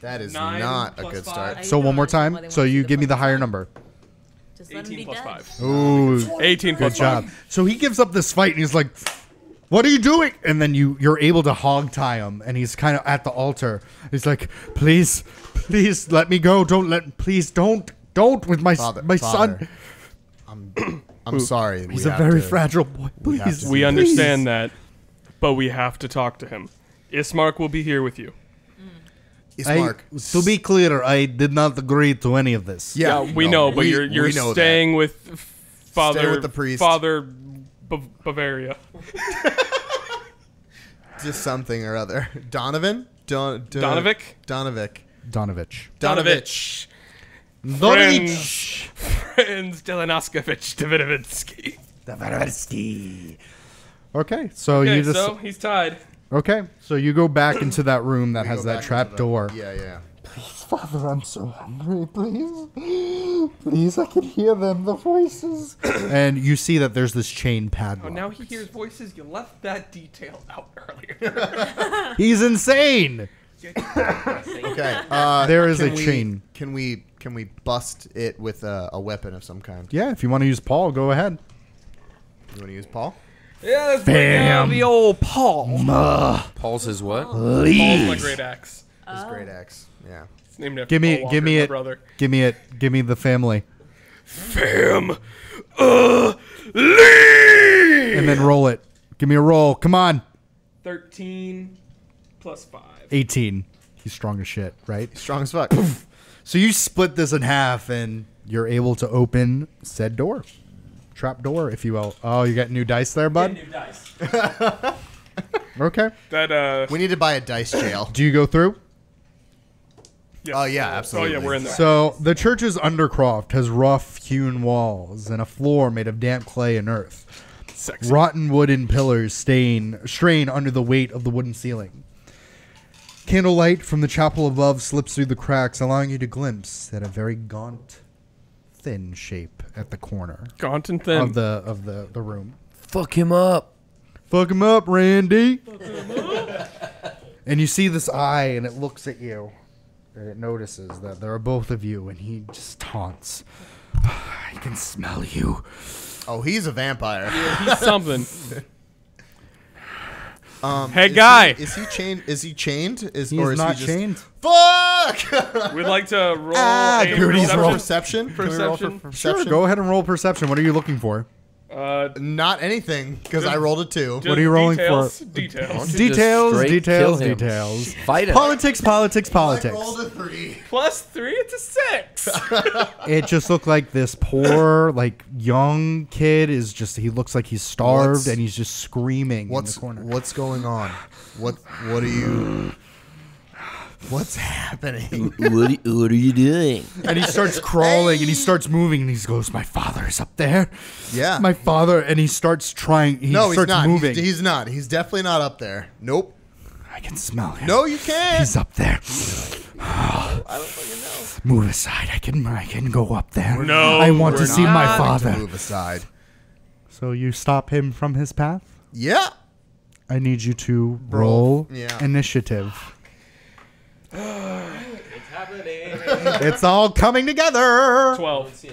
That is 9 not a plus good 5. start. So one more time. Why they So want you to give me the fucking higher time. number. Just let him 18 be plus dead. 5. Ooh, 18 good plus 5. job. So he gives up this fight and he's like, "What are you doing?" And then you're able to hog tie him, and he's kind of at the altar. He's like, "Please, please let me go. Please don't with my Father, my Father, son. I'm sorry. He's a very fragile boy. we have Please, to We Please. understand that, but we have to talk to him. Ismark will be here with you. Mark. To be clear, I did not agree to any of this. Yeah, we know, but you're we know staying with Father. Stay with the priest. Father Bavaria. Just something or other. Donovan. Donovic? Donovic. Donovich. Donovich. Donovich. Friends Delanoskovich Davidovitsky. Okay, so Okay, you just so he's tied. okay. So you go back into that room that We has go that back trap into door. Yeah. Father, I'm so hungry. Please, I can hear them, the voices. And you see that there's this chain Oh, padlock. now he hears voices. You left that detail out earlier. He's insane. Okay. There is can a we- chain. Can we bust it with a weapon of some kind? Yeah, if you want to use Paul, go ahead. You want to use Paul? Yeah, let's bring down the old Paul. Paul's his what? Paul's my great axe. His great axe. Yeah. It's named after Give me- Paul Walker, give me my it. brother. Give me it. Give me the family. Lee! And then roll it. Give me a roll. Come on. 13 plus 5. 18. He's strong as shit, right? Strong as fuck. So you split this in half and you're able to open said door. Trap door, if you will. Oh, you got new dice there, bud? New dice. Okay. That, We need to buy a dice jail. Do you go through? yes. Oh yeah, absolutely. Oh, yeah, we're in there. So the church's undercroft has rough-hewn walls and a floor made of damp clay and earth. Sexy. Rotten wooden pillars strain under the weight of the wooden ceiling. Candlelight from the chapel above slips through the cracks, allowing you to glimpse at a very gaunt, thin shape at the corner Gaunt and thin. of the room. Fuck him up. Fuck him up, Randy. And you see this eye, and it looks at you. And it notices that there are both of you, and he just taunts. I can smell you. Oh, he's a vampire. He's something. Hey, Is guy. Is he chained? Is he chained? He's Or is not he just, chained. Fuck! We'd like to roll Ah, a Can we roll for perception. perception? Can we roll for Perception. perception? Sure, go ahead and roll perception. What are you looking for? Not anything, because I rolled a 2. What are you rolling details, for? Details. Details, straight details, kill him. details. Fight him. Politics, politics, I politics. rolled a 3. Plus 3, it's a 6. It just looked like this poor, like, young kid is just, he looks like he's starved What's- and he's just screaming in the corner. What's going on? What are you? What's happening? What are you doing? And he starts crawling and he starts moving and he goes, my father is up there. Yeah. My father. And he starts trying. He No, he's starts not. moving. He's not. He's definitely not up there. Nope. I can smell him. No, you can't. He's up there. I don't fucking know. Move aside. I can go up there. No, I want to we're see my not. father. To move aside. So you stop him from his path? Yeah. I need you to roll Yeah. initiative. It's happening. It's all coming together. 12.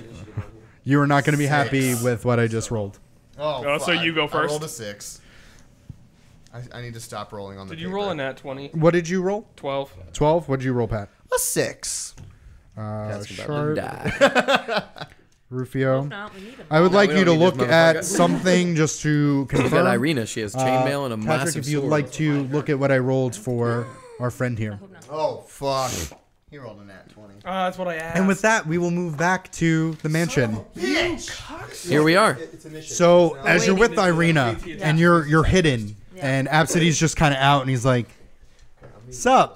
You are not going to be happy with what I just rolled. Oh, so you go I first. rolled a 6. I need to stop rolling on the Did you paper. roll a nat 20? What did you roll? 12. 12? What did you roll, Pat? A 6. Sharp, Rufio. No, we need him. I would like we you to don't need look this at motherfucker. something just to Look at confirm. Irina. She has chainmail and a Patrick, massive if you'd sword. like to look at what I rolled for our friend here. Oh, fuck. He rolled a nat 20. That's what I asked. And with that, we will move back to the mansion. Here we are. So as you're with Irina and you're hidden, Yeah. and Absidy's just kind of out, and he's like, "Sup?"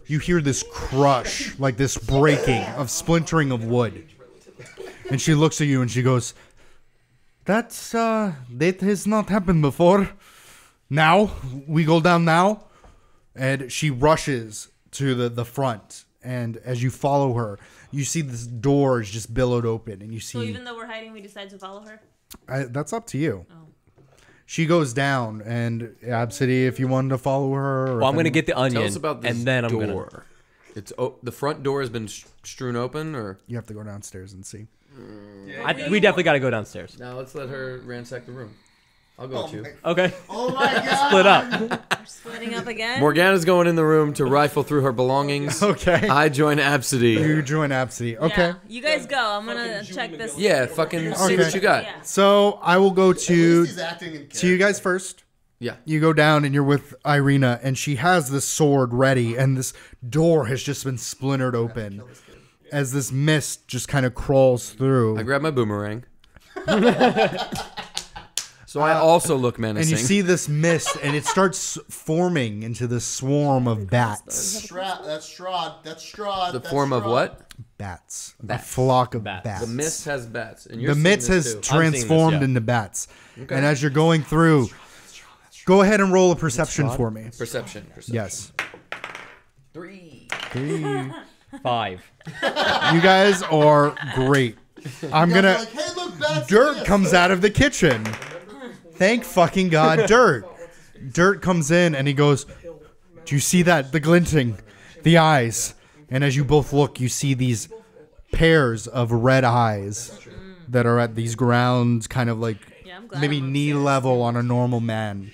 You hear this crush, like this breaking of splintering of wood, and she looks at you and she goes, "That has not happened before. Now we go down now," and she rushes to the front. And as you follow her, you see this door is just billowed open, and you see. So even though we're hiding, we decide to follow her? That's up to you. Oh. She goes down, and Absidy, if you wanted to follow her. Or Well, I'm if gonna any- get the Tell onion, us about this and then I'm gonna. door. It's the front door has been strewn open, or You have to go downstairs and see. We definitely got to go downstairs. now let's let her ransack the room. I'll go too. Okay, Oh, my God. split up. We're splitting up again? Morgana's going in the room to rifle through her belongings. Okay. I join Absidy. You join Absidy. Okay. Yeah. You guys go. I'm going to check this. Yeah, fucking see Okay. what you got. Yeah. So I will go At to least he's acting in you guys first. Yeah. You go down and you're with Irina, and she has this sword ready, and this door has just been splintered open as this mist just kind of crawls through. I grab my boomerang. So I also look And menacing. you see this mist, and it starts forming into this swarm of bats. That's Strahd. That's Strahd. the That's form of Strahd. what? Bats. Bats. A flock of Bats. bats. The mist has bats. And you're The seeing mist this has too. transformed yeah. into bats. Okay. And as you're going through, go ahead and roll a perception for me. Perception. Yes. 3. 5. You guys are great. I'm You guys gonna. are like, hey, look, bats. Dirt comes out of the kitchen. Thank fucking God, Dirt. Dirt comes in and he goes, "Do you see that? The glinting, the eyes." And as you both look, you see these pairs of red eyes that are at these grounds, kind of like Yeah, I'm glad maybe I'm knee upstairs. level on a normal man,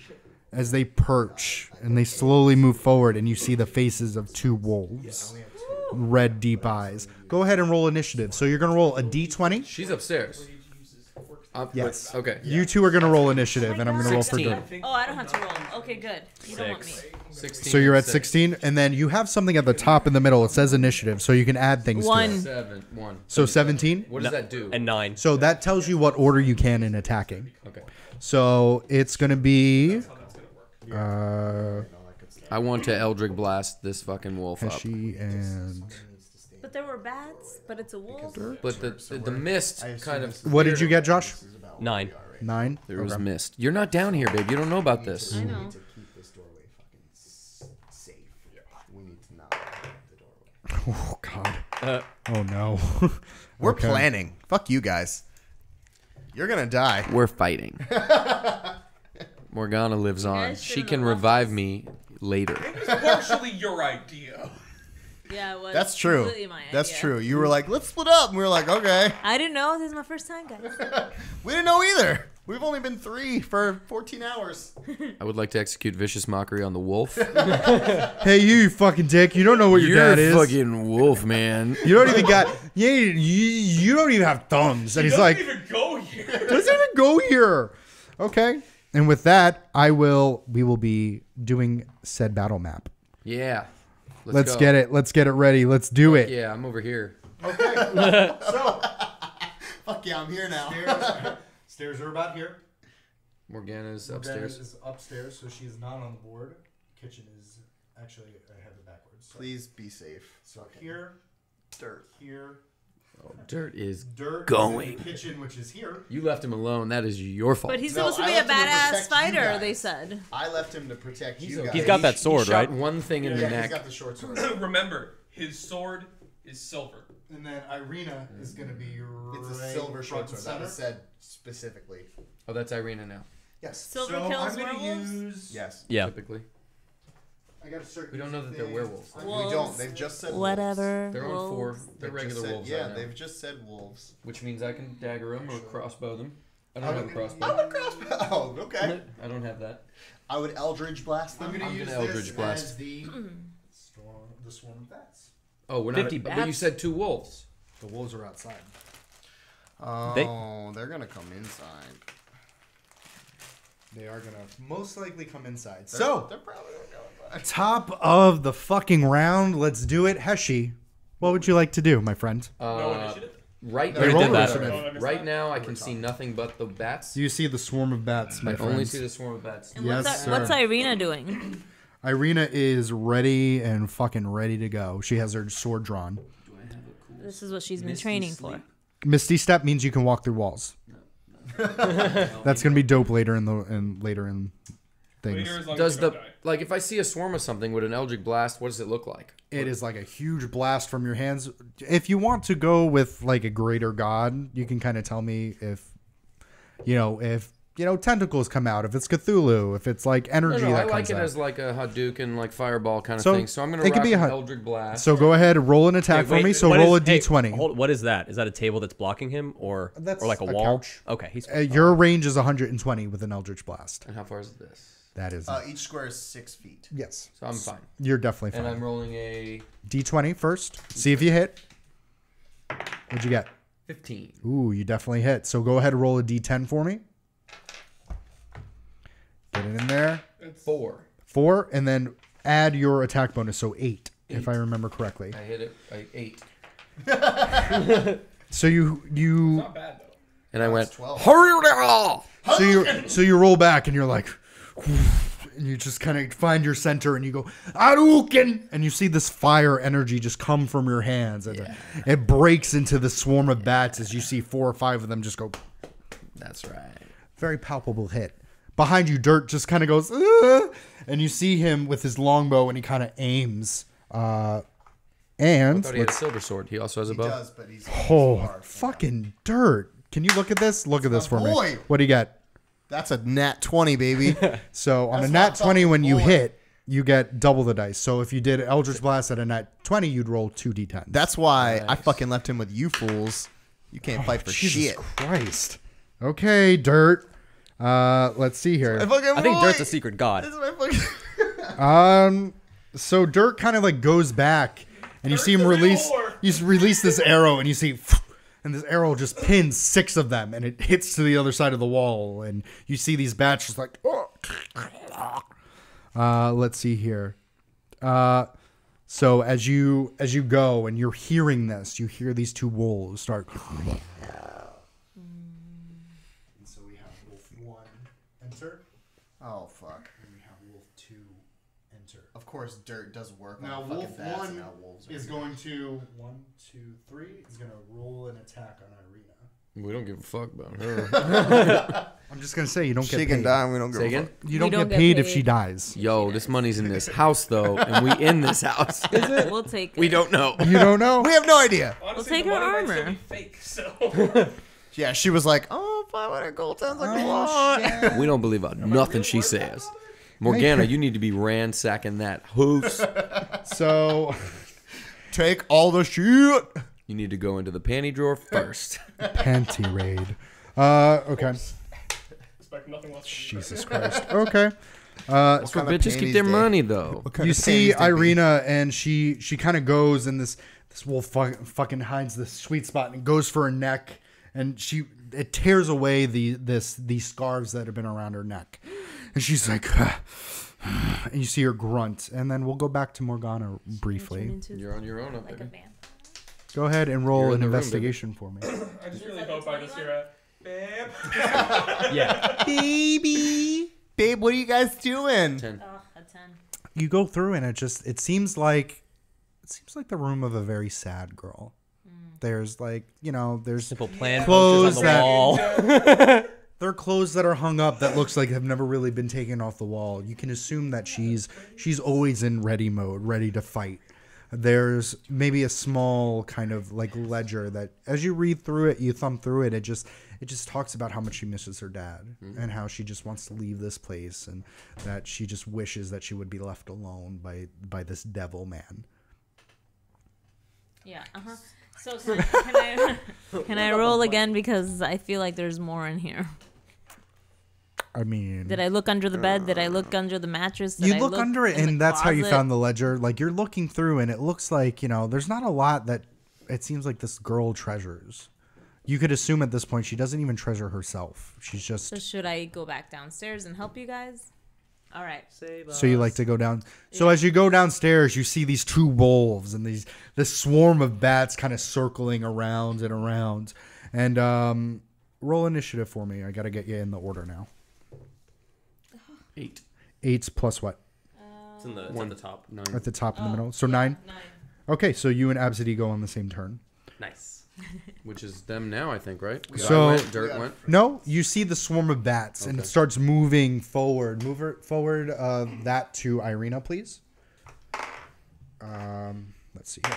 as they perch and they slowly move forward, and you see the faces of two wolves, red deep eyes. Go ahead and roll initiative. So you're gonna roll a d20. She's upstairs. Yes. Okay. You two are gonna roll initiative, and I'm gonna roll for 16. Dirt. Oh, I don't have to roll. Okay, good. You don't want me. 16. So you're at 6. 16, and then you have something at the top in the middle. It says initiative, so you can add things to 1. it. 7. 1. So 17. What does that do? And 9. So that tells you what order you can in attacking. Okay. So it's gonna be. Uh, I want to Eldritch Blast this fucking wolf up. Heshi and. But there were bats, but it's a wolf. But the mist kind of. What did you get, Josh? 9. 9. There was mist. You're not down here, babe. You don't know about this. I know. To keep this doorway fucking safe. We need to not open the doorway. Oh God. Oh no. We're Okay. planning. Fuck you guys. You're gonna die. We're fighting. Morgana lives on. guys She shouldn't can have left revive us. me later. partially your idea. Yeah, it was. That's true. completely my That's idea. true. You were like, let's split up. And we were like, okay. I didn't know. This is my first time, guys. We didn't know either. We've only been 3 for 14 hours. I would like to execute vicious mockery on the wolf. Hey, you fucking dick! You don't know what your You're dad a is. fucking wolf, man. You don't even got. Yeah, you don't even have thumbs. And he's like, even go here. doesn't even go here. Okay. And with that, we will be doing said battle map. Yeah. Let's get it. Let's get it ready. Let's do it. Yeah, I'm over here. So, fuck yeah, I'm here now. Stairs are about here. Morgana's upstairs. is upstairs, so she is not on the board. Kitchen is Actually, I have it backwards. So, Please be safe. so here, Dirt. here, Dirt is dirt. Going. Is in the kitchen, which is here. You left him alone. That is your fault. But he's No, supposed to I be a left him to badass protect you fighter, guys. they said. I left him to protect you guys. He's got that He sword, shot right? one thing in the Yeah, neck. he's got the short sword. Remember, his sword is silver. And then Irina is going to be It's a right silver front short and sword. That was center. said specifically. Oh, that's Irina now. Yes. Silver so kills I'm gonna werewolves? use. Yes. Yeah. Typically, I got to start. we don't know that they're using werewolves. things. We Wolves. don't. They've just said Whatever. They're on 4. wolves. They're They've just regular said, wolves yeah, right now. they've just said wolves. Which means I can dagger them or crossbow them. I don't have a I crossbow. would crossbow. Oh, okay. I don't have that. I would Eldridge blast I'm them. going to use gonna this Eldritch Blast. as the swarm of bats. Oh, we're not. 50 But you bats? said 2 wolves. The wolves are outside. Oh, they're gonna come inside. They are going to most likely come inside. They're So, probably gonna go inside. top of the fucking round. Let's do it. Heshi, what would you like to do, my friend? No initiative? Right They now, rolled that initiative. Oh, I missed right that. now, I can see nothing but the bats. You see the swarm of bats, my I friend. only see the swarm of bats. And Yes, what's, sir. what's Irina doing? Irina is ready and fucking ready to go. She has her sword drawn. Do I have a cool This is what she's been Misty training Sleep? for. Misty Step means you can walk through walls. That's gonna be dope later in things. Later, as long Does as you the don't die. like if I see a swarm of something with an Eldritch Blast, what does it look like? It is like a huge blast from your hands. If you want to go with like a greater god, you can kind of tell me if tentacles come out, if it's Cthulhu, if it's like energy I that like comes it out. as like a Hadouken, like fireball kind of So, thing. So I'm gonna it could rock be a an Had- Eldritch Blast. So go ahead and roll an attack for me. So what roll is- a hey, d20. what is that? Is that a table that's blocking him, or That's like a a wall? couch. Okay, he's Your range is 120 with an Eldritch Blast. And how far is this? That is Each square is 6 feet. yes. So I'm fine. You're definitely And fine. I'm rolling a D20 first. See if you hit. What'd you get? 15. Ooh, you definitely hit. So go ahead and roll a D10 for me. Get it in there. 4. 4, and then add your attack bonus, so 8, if I remember correctly. I hit it. 8. So you Not bad, though. And I went. 12. so you roll back and you're like, and you just kind of find your center and you go Hadouken, and you see this fire energy just come from your hands, and it breaks into the swarm of bats as you see 4 or 5 of them just go. That's right. Very palpable hit. Behind you, Dirt just kind of goes, "Ugh," and you see him with his longbow, and he kind of aims. I And thought he had a silver sword. He also has a He bow. does, but he's oh, far. fucking Dirt! Can you look at this? Look at this for me. boy. What do you get? That's a nat 20, baby. So on That's a nat not 20, when you boy. hit, you get double the dice. So if you did Eldritch Blast at a nat 20, you'd roll 2d10. That's why I Nice. fucking left him with you fools. You can't fight for Jesus shit. Christ. Okay, Dirt. Let's see here. I think Dirt's a secret god. This is my fucking... So Dirt kind of like goes back, and you see him Dirt's a real release. whore. You release this arrow, and you see, and this arrow just pins 6 of them, and it hits to the other side of the wall, and you see these bats just like. Let's see here. So as you go, and you're hearing this, you hear these 2 wolves start. And so we have Wolf 1 enter, Oh, fuck. and we have Wolf 2 enter. Of course, dirt does work Now on Wolf fucking bats, 1 and now wolves are is here. going to 1, 2, 3. Is going to roll an attack on Irina. We don't give a fuck about her. I'm just gonna say you don't She get can paid. die and we don't give Say a again? fuck. You don't, don't get get paid if paid. she dies. Yo, this money's in this house though, and we in this house. We'll take it. We don't know. You don't know. We have no idea. Honestly, take the her money might still armor. be fake, so... Yeah, she was like, oh, 500 gold sounds like a lot. We don't believe nothing she says. Morgana, you need to be ransacking that house. So Take all the shit. You need to go into the panty drawer first. panty raid. Okay. Expect nothing less from you. Jesus Christ. Okay. That's kind where of bitches keep panties their they- money though. What kind You of see panties they be? Irina, and she kind of goes, and this wolf fucking hides the sweet spot and goes for her neck, and it tears away these scarves that have been around her neck, and she's like, and you see her grunt, and then we'll go back to Morgana briefly. You're on your own up Like a there. vampire. Go ahead and roll You're in an the room, baby. investigation for me. I just really hope I just hear a... Babe. Yeah. Baby. Babe, what are you guys doing? 10. Oh, a 10. You go through and it seems like the room of a very sad girl. There's like, there's Simple plan clothes posters on the wall. there are clothes that are hung up that looks like have never really been taken off the wall. You can assume that she's always in ready mode, ready to fight. There's maybe a small kind of like ledger that as you read through it, you thumb through it, it just talks about how much she misses her dad and how she just wants to leave this place and that she just wishes that she would be left alone by this devil man. Yeah. So can I roll again because I feel like there's more in here. I mean, Did I look under the bed? Did I look under the mattress? Did you I look under it, in the and that's how you closet? found the ledger. Like you're looking through, and it looks like there's not a lot that it seems like this girl treasures. You could assume at this point she doesn't even treasure herself. She's just. So should I go back downstairs and help you guys? All right. So you like to go down. So as you go downstairs, you see these two wolves and this swarm of bats kind of circling around and around. And roll initiative for me. I got to get you in the order now. 8. 8 plus what? It's at the top. 9. At the top in the middle. So 9? 9. Okay, so you and Absidy go on the same turn. Nice. Which is them now, I think, right? So- Dirt went. No, you see the swarm of bats, and it Okay. starts moving forward. Move it forward that to Irina, please. Let's see here.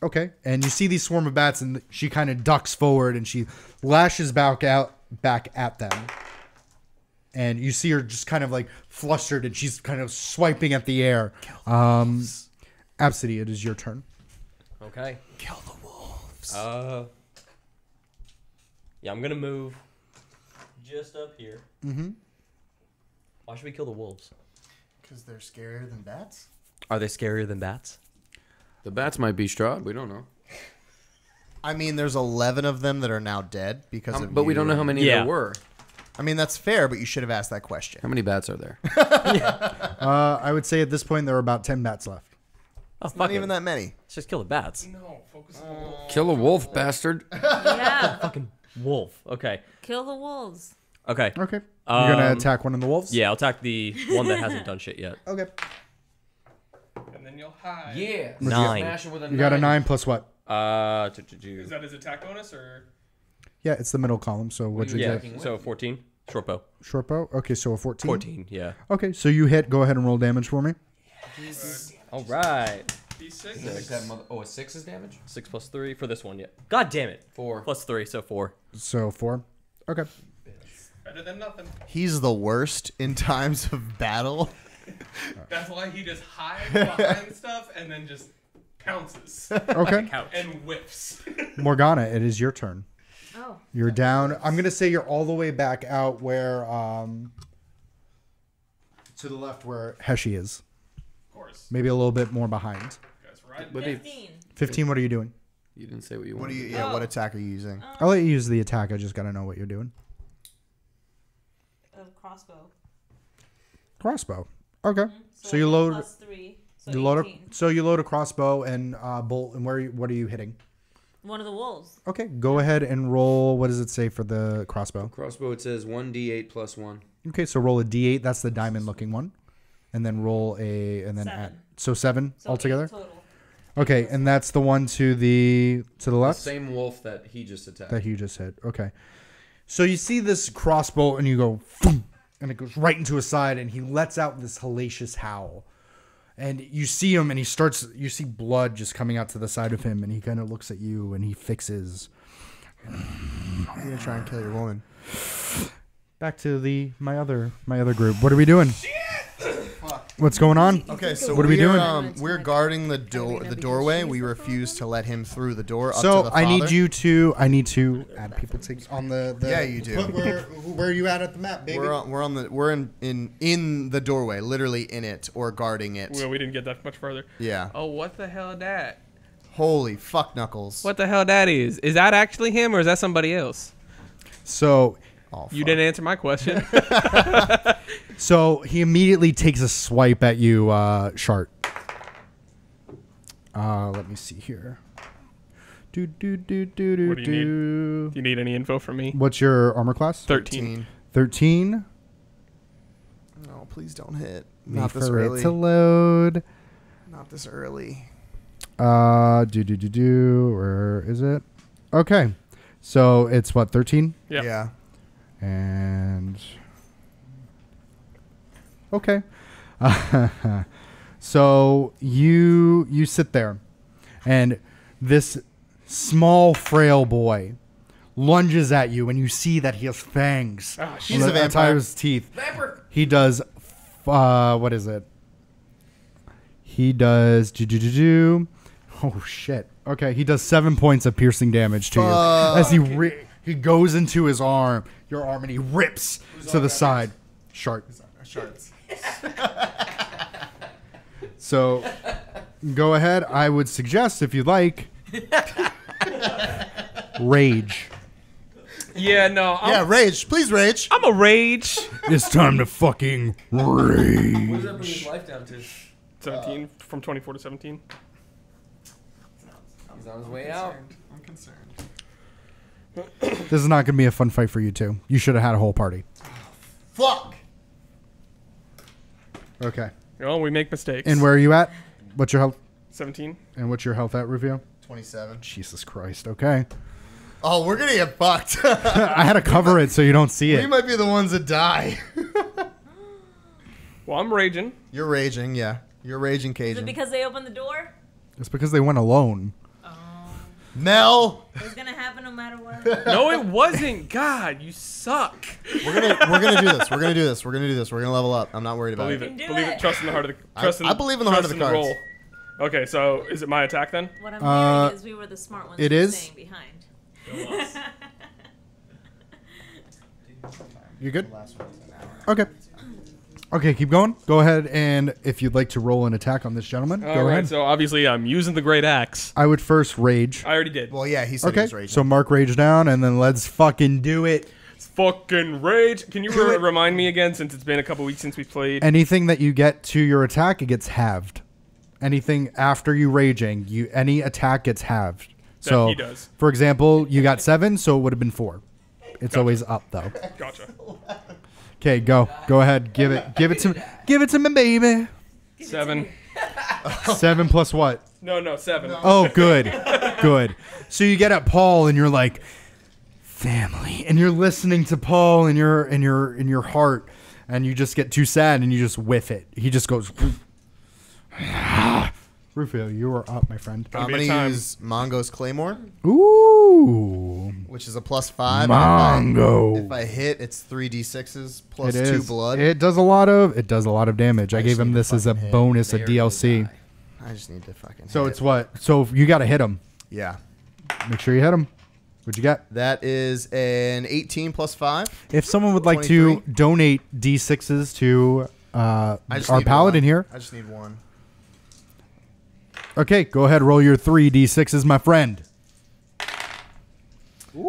Okay, and you see these swarm of bats, and she kind of ducks forward, and she lashes back at them. And you see her just kind of like flustered, and she's kind of swiping at the air. Absidy, it is your turn. Okay. Kill the wolves. Yeah, I'm gonna move just up here. Mm-hmm. Why should we kill the wolves? Because they're scarier than bats. Are they scarier than bats? The bats might be Strahd. We don't know. I mean, there's 11 of them that are now dead because of But we you don't know how and- many Yeah. there were. I mean, that's fair, but you should have asked that question. How many bats are there? I would say at this point there are about 10 bats left. Oh, Not fuck even it. that many. Let's just kill the bats. No, focus on the wolf. Kill a wolf, bastard. Yeah. Fucking wolf. Okay. Kill the wolves. Okay. Okay. You're going to Um, attack one of the wolves? Yeah, I'll attack the one that hasn't done shit yet. Okay. And then you'll hide. Yeah. 9. Smash it with a You got a 9. 9 plus what? Is that his attack bonus or? Yeah, it's the middle column. So what'd you Yeah, get? so 14. Short bow. Short bow? Okay, so a 14. 14, yeah. Okay, so you hit. Go ahead and roll damage for me. All right. D6. Oh, a 6 is damage? 6 plus 3 for this one, yeah. God damn it. 4. Plus 3, so 4. So 4. Okay. Better than nothing. He's the worst in times of battle. That's why he just hides behind stuff and then just pounces Okay. Couch. and whiffs. Morgana, it is your turn. Oh. You're down. I'm going to say you're all the way back out where, to the left where Heshi is. Of course. Maybe a little bit more behind. That's right. But he- 15. 15, what are you doing? You didn't say what you What wanted. do you? Yeah, what attack are you using? I'll let you use the attack. I just got to know what you're doing. Crossbow. Crossbow. Okay. So you load. Plus 3. So You load 18. so you load a crossbow and bolt. And what are you hitting? One of the wolves. Okay, go ahead and roll. What does it say for the crossbow? Crossbow, it says 1d8 plus 1. Okay, so roll a d8. That's the diamond-looking one, and then roll and then 7. add. So 7 So altogether. 8 total. Okay, and that's the one to the The left same wolf that he just attacked. that you just hit. Okay, so you see this crossbow and you go, "Phoom," and it goes right into his side, and he lets out this hellacious howl. And you see him, and you see blood just coming out to the side of him, and he kind of looks at you, and he fixes. I'm gonna try and kill your woman. Back to my other group. What are we doing? What's going on? Okay, so What are we doing? We're guarding the doorway. We refuse to let him through the door. Up to So the I need father. you to add people to on the Yeah, you do. Put where are you at the map, baby? We're in the doorway, literally in it or guarding it. Well, we didn't get that much further. Yeah. Oh, what the hell that? Holy fuck, Knuckles. What the hell that is? Is that actually him or is that somebody else? So Oh, You fuck. didn't answer my question. he immediately takes a swipe at you, Shart. Let me see here. Do do do do do What do you do. Do you need any info from me? What's your armor class? 13. 13. No, please don't hit. Not Wait this for early. it to load. Not this early. Where is it? Okay. So it's what, 13? Yeah. Yeah. And okay. So you sit there, and this small, frail boy lunges at you, and you see that he has fangs. Ah, He's on a the vampire. outside of his teeth. He does. What is it? He does. Oh shit. Okay, he does 7 points of piercing damage to you as he goes into his arm, your arm, and he rips to the side. Shark. Sharks. So, go ahead. I would suggest, if you'd like, rage. Yeah, no. Yeah, rage. Please rage. I'm a rage. It's time to fucking rage. What does that bring his life down to? 17 from 24 to 17. He's on his way out. I'm concerned. This is not going to be a fun fight for you two. You should have had a whole party. Fuck. Okay. Oh, we make mistakes. And where are you at? What's your health? 17. And what's your health at, Rufio? 27. Jesus Christ. Okay. Oh, we're gonna get fucked. I had to cover it so you don't see We it. might be the ones that die. Well, I'm raging. You're raging, yeah. You're raging, Is it Cajun. because they opened the door? It's because they went alone. Mel, It was gonna happen no matter what. No, it wasn't. God, you suck. we're gonna do this. We're gonna do this. We're gonna do this. We're gonna level up. I'm not worried about Believe it. it. do Believe it. it. Trust in the heart of the. I- Trust I believe in the heart of trust the in cards. roll. Okay, so is it my attack then? What I'm hearing is we were the smart ones it who were is? staying behind. You good? Okay. Okay, keep going. Go ahead, and if you'd like to roll an attack on this gentleman, All go right. ahead. So obviously I'm using the great axe. I would first rage. I already did. Well, yeah, he said he Okay, was raging. so mark rage down, and then let's fucking do it. Fucking rage. Can you remind me again, since it's been a couple weeks since we played? Anything that you get to your attack, it gets halved. Anything after you raging, any attack gets halved. So, he does. for example, you got 7, so it would have been 4. It's always up though. Gotcha. Okay, go ahead, give it to me, baby. 7. 7 plus what? No, 7. Oh, good. Good. So you get at Paul and you're like, family. And you're listening to Paul in your heart, and you just get too sad and you just whiff it. He just goes Rufio, you are up, my friend. I'm be gonna a time. use Mongo's Claymore, Ooh. which is a +5. Mongo. If I hit, it's 3d6s plus It 2 is. blood. It does a lot of damage. I just gave him need to this as a fucking hit. bonus, a They're DLC. gonna die. I just need to fucking. So hit it's it. what? So you got to hit him. Yeah. Make sure you hit him. What'd you get? That is an 18 plus 5. If someone would like to 23. donate D6s to I just our need paladin one. here, I just need one. okay, go ahead, roll your 3 D6s, my friend.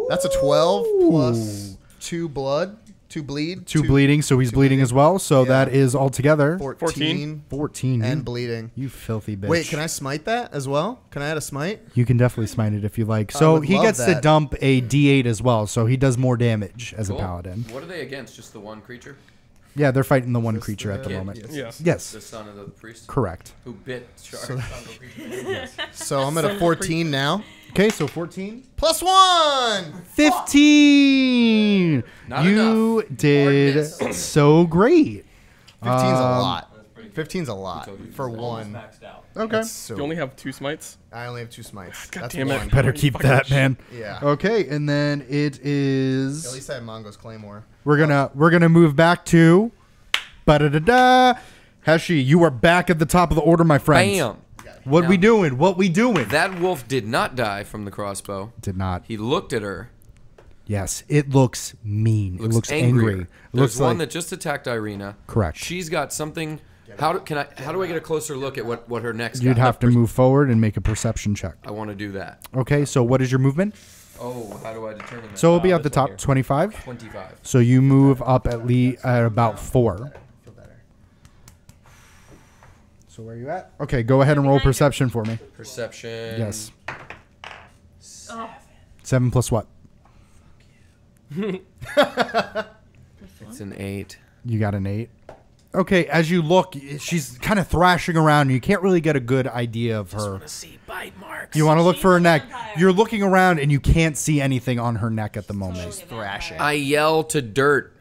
That's a 12 plus 2 blood, 2 bleed, 2 bleeding, so he's 2 bleeding as well. So Yeah. that is altogether 14, 14. and you, bleeding. you filthy bitch. Wait, can I smite that as well? Can I add a smite? You can definitely smite it if you like. So would he love gets to that. dump a D8 as well, so he does more damage as Cool. a paladin. What are they against? Just the one creature? Yeah, they're fighting the one Just creature at the the- moment. yes. Yeah. Yes, The son of the priest correct. who bit Shark. So I'm at a 14 now. Okay, so 14. Plus 1! 15! Not You enough. did Hardness. so great. 15's a lot. 15's a lot told you for it's one. Maxed out. Okay. That's so, You only have 2 smites? I only have 2 smites. God That's damn it. one. Better keep Fucking that, man. Yeah. Okay, and then it At is least I have Mongo's Claymore. we're gonna move back to ba-da-da-da. Heshi, you are back at the top of the order, my friend. Bam! What we doing? What we doing? That wolf did not die from the crossbow. Did not. He looked at her. Yes, it looks mean. It looks angrier. angry. It There's looks one like that just attacked Irina. Correct. She's got something. How do I get a closer look at what her next? you'd got? have to move forward and make a perception check. I want to do that. Okay, so what is your movement? Oh, how do I determine that? So it'll be at the this one top, here. 25. 25. So you move up at least at about 4. Feel better. So where are you at? Okay, go ahead and roll Behind you. perception for me. Perception. Yes. Oh, 7 plus what? It's an 8. You got an 8. Okay, as you look, she's kind of thrashing around. You can't really get a good idea of her. See bite marks. You want to look She's for her a neck. vampire. You're looking around and you can't see anything on her neck at the moment. Thrashing. I yell to Dirt.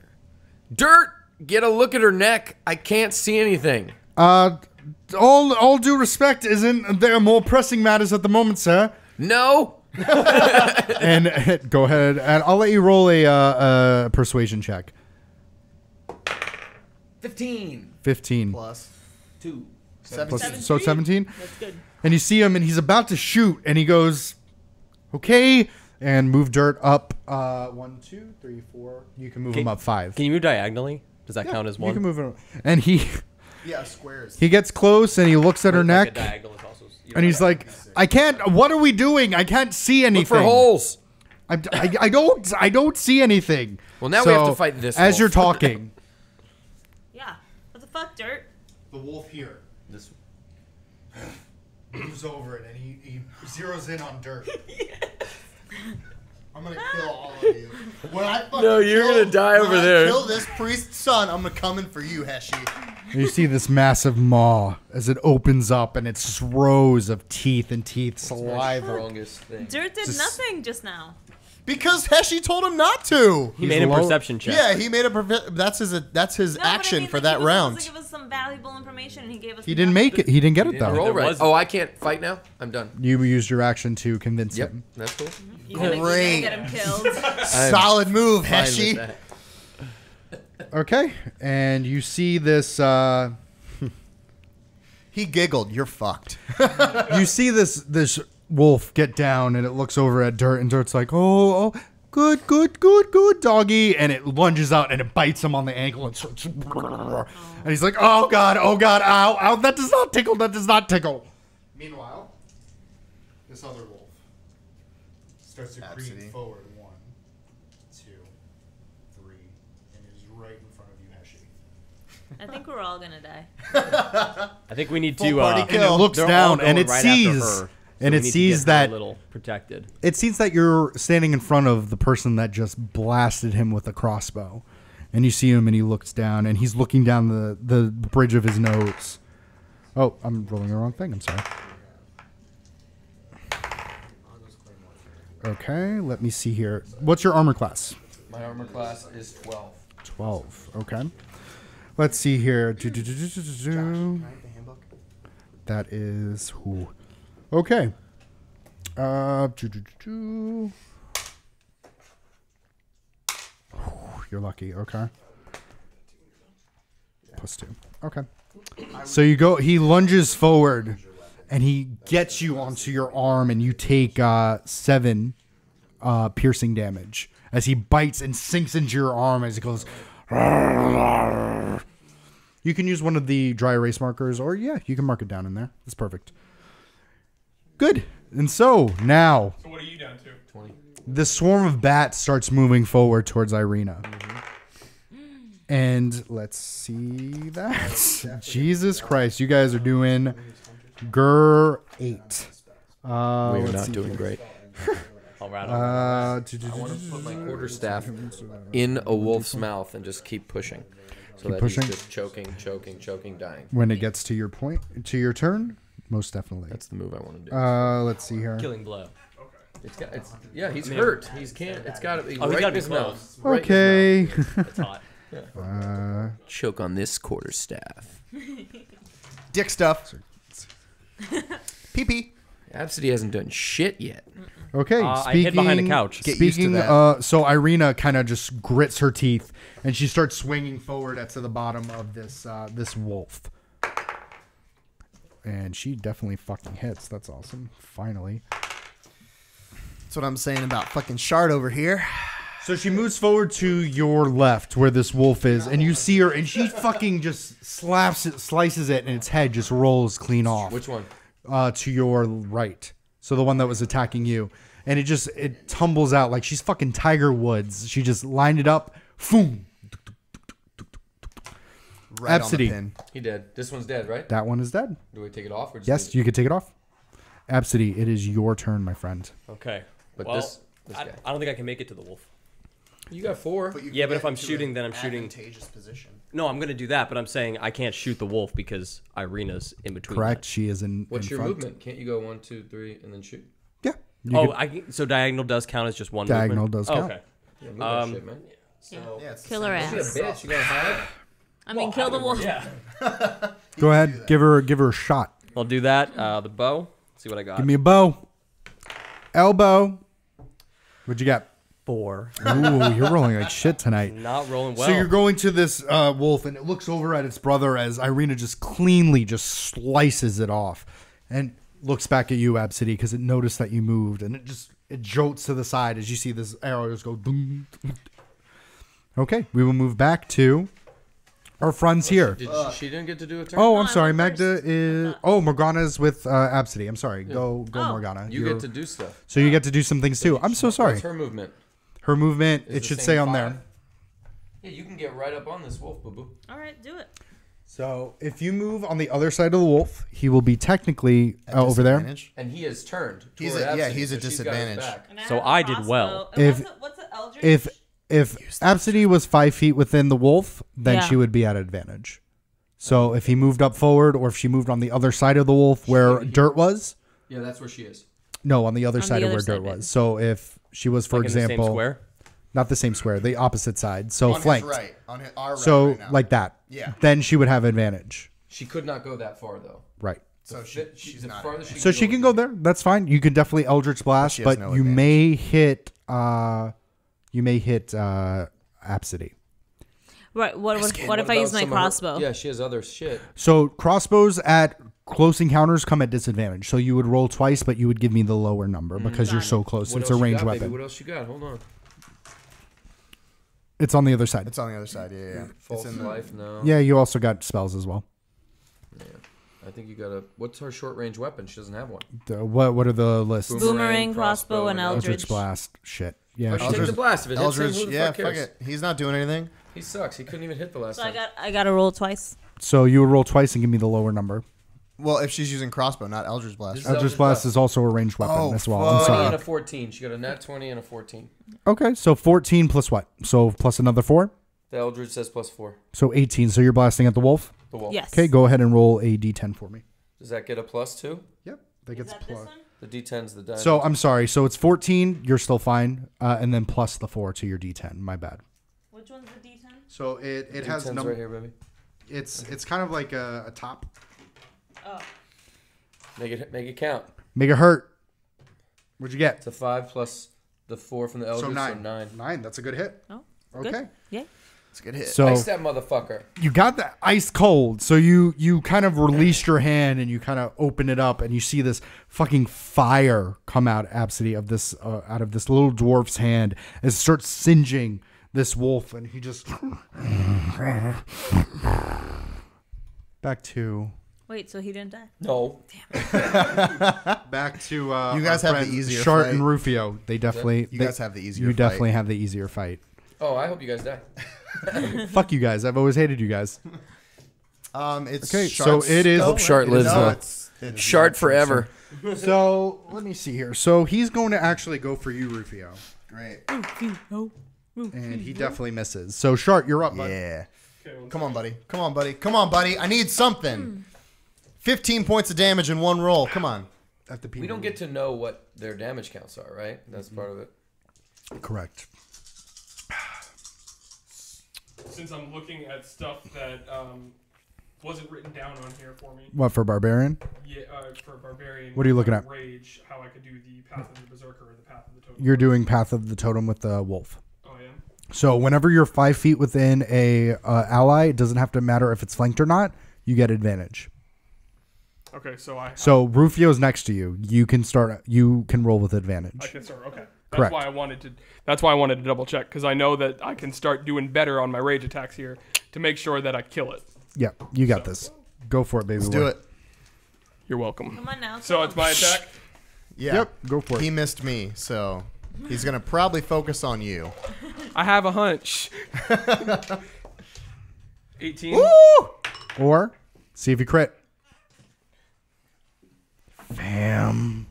Dirt, get a look at her neck. I can't see anything. All due respect, isn't there more pressing matters at the moment, sir? No. And go ahead, and I'll let you roll a persuasion check. 15. 15. Plus 2. 17. So 17? That's good. And you see him, and he's about to shoot, and he goes, okay, and move Dirt up 1, 2, 3, 4. You can move him up 5. Can you move diagonally? Does that count as one? You can move him. And he Squares. he gets close, and he looks at her Like neck, a diagonal is also. and he's like, I can't, what are we doing? I can't see anything. Look for holes. I don't see anything. Well, now we have to fight this As wolf. you're talking. Yeah. What the fuck, Dirt? The wolf here This. moves over it and he zeroes in on Dirt. I'm gonna kill all of you. When I fucking No, you're gonna die over there. Kill this priest's son. I'm gonna come in for you, Heshi. And you see this massive maw as it opens up and it's just rows of teeth and saliva. Strongest thing. Dirt did nothing just now. Because Heshi told him not to. He made a low- perception check. Yeah, he made that's his No, action but I mean, for like, that he was round. supposed to give us some valuable information, and he gave us. He didn't make it. He didn't get it Didn't though. roll There right. was- Oh, I can't fight now? I'm done. You used your action to convince Yep. him. That's cool. You're gonna Great. get him killed. Solid move, Fine with Heshi. that. Okay, and you see this. He giggled. You're fucked. You see this wolf get down, and it looks over at Dirt, and Dirt's like, "Oh, good, doggy," and it lunges out and it bites him on the ankle, and starts, and he's like, "Oh god, ow, that does not tickle." Meanwhile, this other wolf starts to Absolutely. creep forward. 1, 2, 3, and is right in front of you, Heshi. I think we're all gonna die. I think we need Full to. party And kill. it looks they're all down, and going it right after sees, her, so and we it need to sees get her that a little protected. it sees that you're standing in front of the person that just blasted him with a crossbow. And you see him and he looks down and he's looking down the bridge of his nose. Oh, I'm rolling the wrong thing. I'm sorry. Okay, let me see here. What's your armor class? My armor class is 12. 12. Okay. Let's see here. That is who? Okay. You're lucky. Okay. +2. Okay. So you go. He lunges forward, and he gets you onto your arm, and you take 7 piercing damage as he bites and sinks into your arm as he goes. You can use one of the dry erase markers, or yeah, you can mark it down in there. That's perfect. Good. And so now So what are you down to? 20. the swarm of bats starts moving forward towards Irina. And let's see that. Jesus Christ, you guys are doing great. We're not doing great. All right. I want to put my quarterstaff in a wolf's mouth and just keep pushing. So that pushing? he's just choking, dying. When it gets to your point, to your turn, most definitely. That's the move I want to do. Let's see here. Killing blow. Yeah, he's hurt. It's got to be Oh, he's right gotta in be his close. mouth. Right in his Okay. It's hot. mouth. Choke on this quarterstaff. Dick stuff. Pee-pee. Absidy hasn't done shit yet. Okay. I hid behind a couch. Get used to Speaking, that. so Irina kind of just grits her teeth, and she starts swinging forward to the bottom of this wolf. And she definitely fucking hits. That's awesome. Finally. That's what I'm saying about fucking Shard over here. So she moves forward to your left where this wolf is, and you see her, and she fucking just slices it, and its head just rolls clean off. Which one? To your right. So the one that was attacking you. And it tumbles out like she's fucking Tiger Woods. She just lined it up. Boom. Right Absidy. on the pin. He dead. This one's dead, right? That one is dead. Do we take it off? Or just Yes, leave you could take it off. Absidy, it is your turn, my friend. Okay. But well, this I guy. don't think I can make it to the wolf. it? You got 4. Yeah, but if I'm shooting, then I'm shooting. Advantageous position. No, I'm gonna do that, but I'm saying I can't shoot the wolf because Irina's in between. Correct. that. She is in. What's in your front. movement? Can't you go 1, 2, 3, and then shoot? Yeah. You Oh, could- so diagonal does count as just one. Diagonal movement? does Oh, count. okay. Yeah, move that shit, man. So, Yeah, it's the killer same. Don't be a ass. bitch. You gotta hide. I mean, kill the wolf. Yeah. Go ahead. Give her a shot. I'll do that. The bow. Let's see what I got. Give me a bow. Elbow. What'd you got? 4. Ooh, you're rolling like shit tonight. Not rolling well. So you're going to this wolf, and it looks over at its brother as Irina just cleanly just slices it off, and looks back at you, Absidy, because it noticed that you moved, and it jolts to the side as you see this arrow just go. Boom. Okay, we will move back to our friends here. She didn't get to do a turn. Oh, No, I'm I sorry, went Magda first. is. Oh, Morgana's with Absidy. I'm sorry. Go, Oh. Morgana. You get to do stuff. So you get to do some things too. I'm so sorry. What's her movement? Her movement, Is it the should same say on 5? there. Yeah, you can get right up on this wolf, boo boo. All right, do it. So if you move on the other side of the wolf, he will be technically over there. Disadvantage. And he has turned. He's toward a- yeah, Absidy, he's a so she's got his disadvantage. back. And So have a I did crossbow. well. And If- what's the Eldritch? If Absidy was 5 feet within the wolf, then Yeah. she would be at advantage. So if he moved up forward, or if she moved on the other side of the wolf where dirt was, Yeah, that's where she is. no, on the other On side the of where other dirt side, baby. was. So if she was, for Like in the same example, square? not the same square, the opposite side, so On his flanked. right. On our right. So right now. like that. Yeah. Then she would have advantage. She could not go that far though. Right. So she's the not. farthest she So she can go there. That's fine. You can definitely Eldritch Blast, she has but no you advantage. may hit Absidy. Right. What if I use my crossbow? Yeah, she has other shit. So crossbows at close encounters come at disadvantage. So you would roll twice, but you would give me the lower number because you're so close. What It's a else you ranged got, baby? weapon. What else you got? Hold on. It's on the other side. It's on the other side. Yeah. False It's in life, no. Yeah, you also got spells as well. I think you got a. What's her short range weapon? She doesn't have one. What are the lists? Boomerang, crossbow, and Eldritch Eldritch. Blast. Shit. Yeah. Oh, she takes the blast. If it hits him, Eldritch. who the Yeah. fuck Fuck cares? it. He's not doing anything. He sucks. He couldn't even hit the last So time. I got to roll twice. So you would roll twice and give me the lower number. Well, if she's using crossbow, not Eldritch Blast. This is Eldritch Eldritch Blast Blast. is also a ranged weapon Oh, as well. I'm fuck. 20 sorry. and a 14. She got a nat 20 and a 14. Okay, so 14 plus what? So plus another 4? The Eldritch says +4. So 18. So you're blasting at the wolf? The wolf. Yes. Okay, go ahead and roll a d10 for me. Does that get a +2? Yep. That Is gets that this plus. one? The D10's the die. So I'm sorry. So it's 14. You're still fine. And then plus the 4 to your d10. My bad. Which one's the D10? So it has D10's number. right here, baby. It's kind of like a top. Oh. Make it count. Make it hurt. What'd you get? It's a 5 plus the 4 from the Eldritch, So so 9. 9. 9. That's a good hit. Oh. Okay. Good. Yeah. It's a good hit. So Ice that motherfucker. you got that ice cold. So you kind of released your hand and you kind of open it up and you see this fucking fire come out, Absidy, of this out of this little dwarf's hand as it starts singeing this wolf, and he just back to Wait, so he didn't die? No. back to You guys our have the friends, easier Shart fight. and Rufio. They definitely You guys have the easier You fight. definitely have the easier fight. Oh, I hope you guys die. Fuck you guys. I've always hated you guys. It's Okay, Shart's so it is- go. Hope Shart lives, No, though. it's Shart forever. So let me see here. So he's going to actually go for you, Rufio. Great. And he definitely misses. So Shart, you're up, bud. Yeah. Okay, one Come on, buddy. Come on, buddy. Come on, buddy. I need something. 15 points of damage in one roll. Come on. At the We don't get to know what their damage counts are, right? That's part of it. correct. Since I'm looking at stuff that wasn't written down on here for me. What for barbarian? Yeah, for barbarian. What are you looking at? Rage. How I could do the path of the berserker or the path of the totem. You're doing Path of the Totem with the wolf. Oh, I am. So whenever you're 5 feet within a ally, it doesn't have to matter if it's flanked or not. You get advantage. Okay, so So Rufio's next to you. You can start. You can roll with I advantage. can start. Okay. Correct. That's why I wanted to. That's why I wanted to double check because I know that I can start doing better on my rage attacks here to make sure that I kill it. Yeah, you got this. Go for it, baby. Let's boy. do it. You're welcome. Come on now. So it's my attack. Yeah. Yep, go for it. He missed me, so he's going to probably focus on you. I have a hunch. 18. Woo! Or see if you crit. Fam.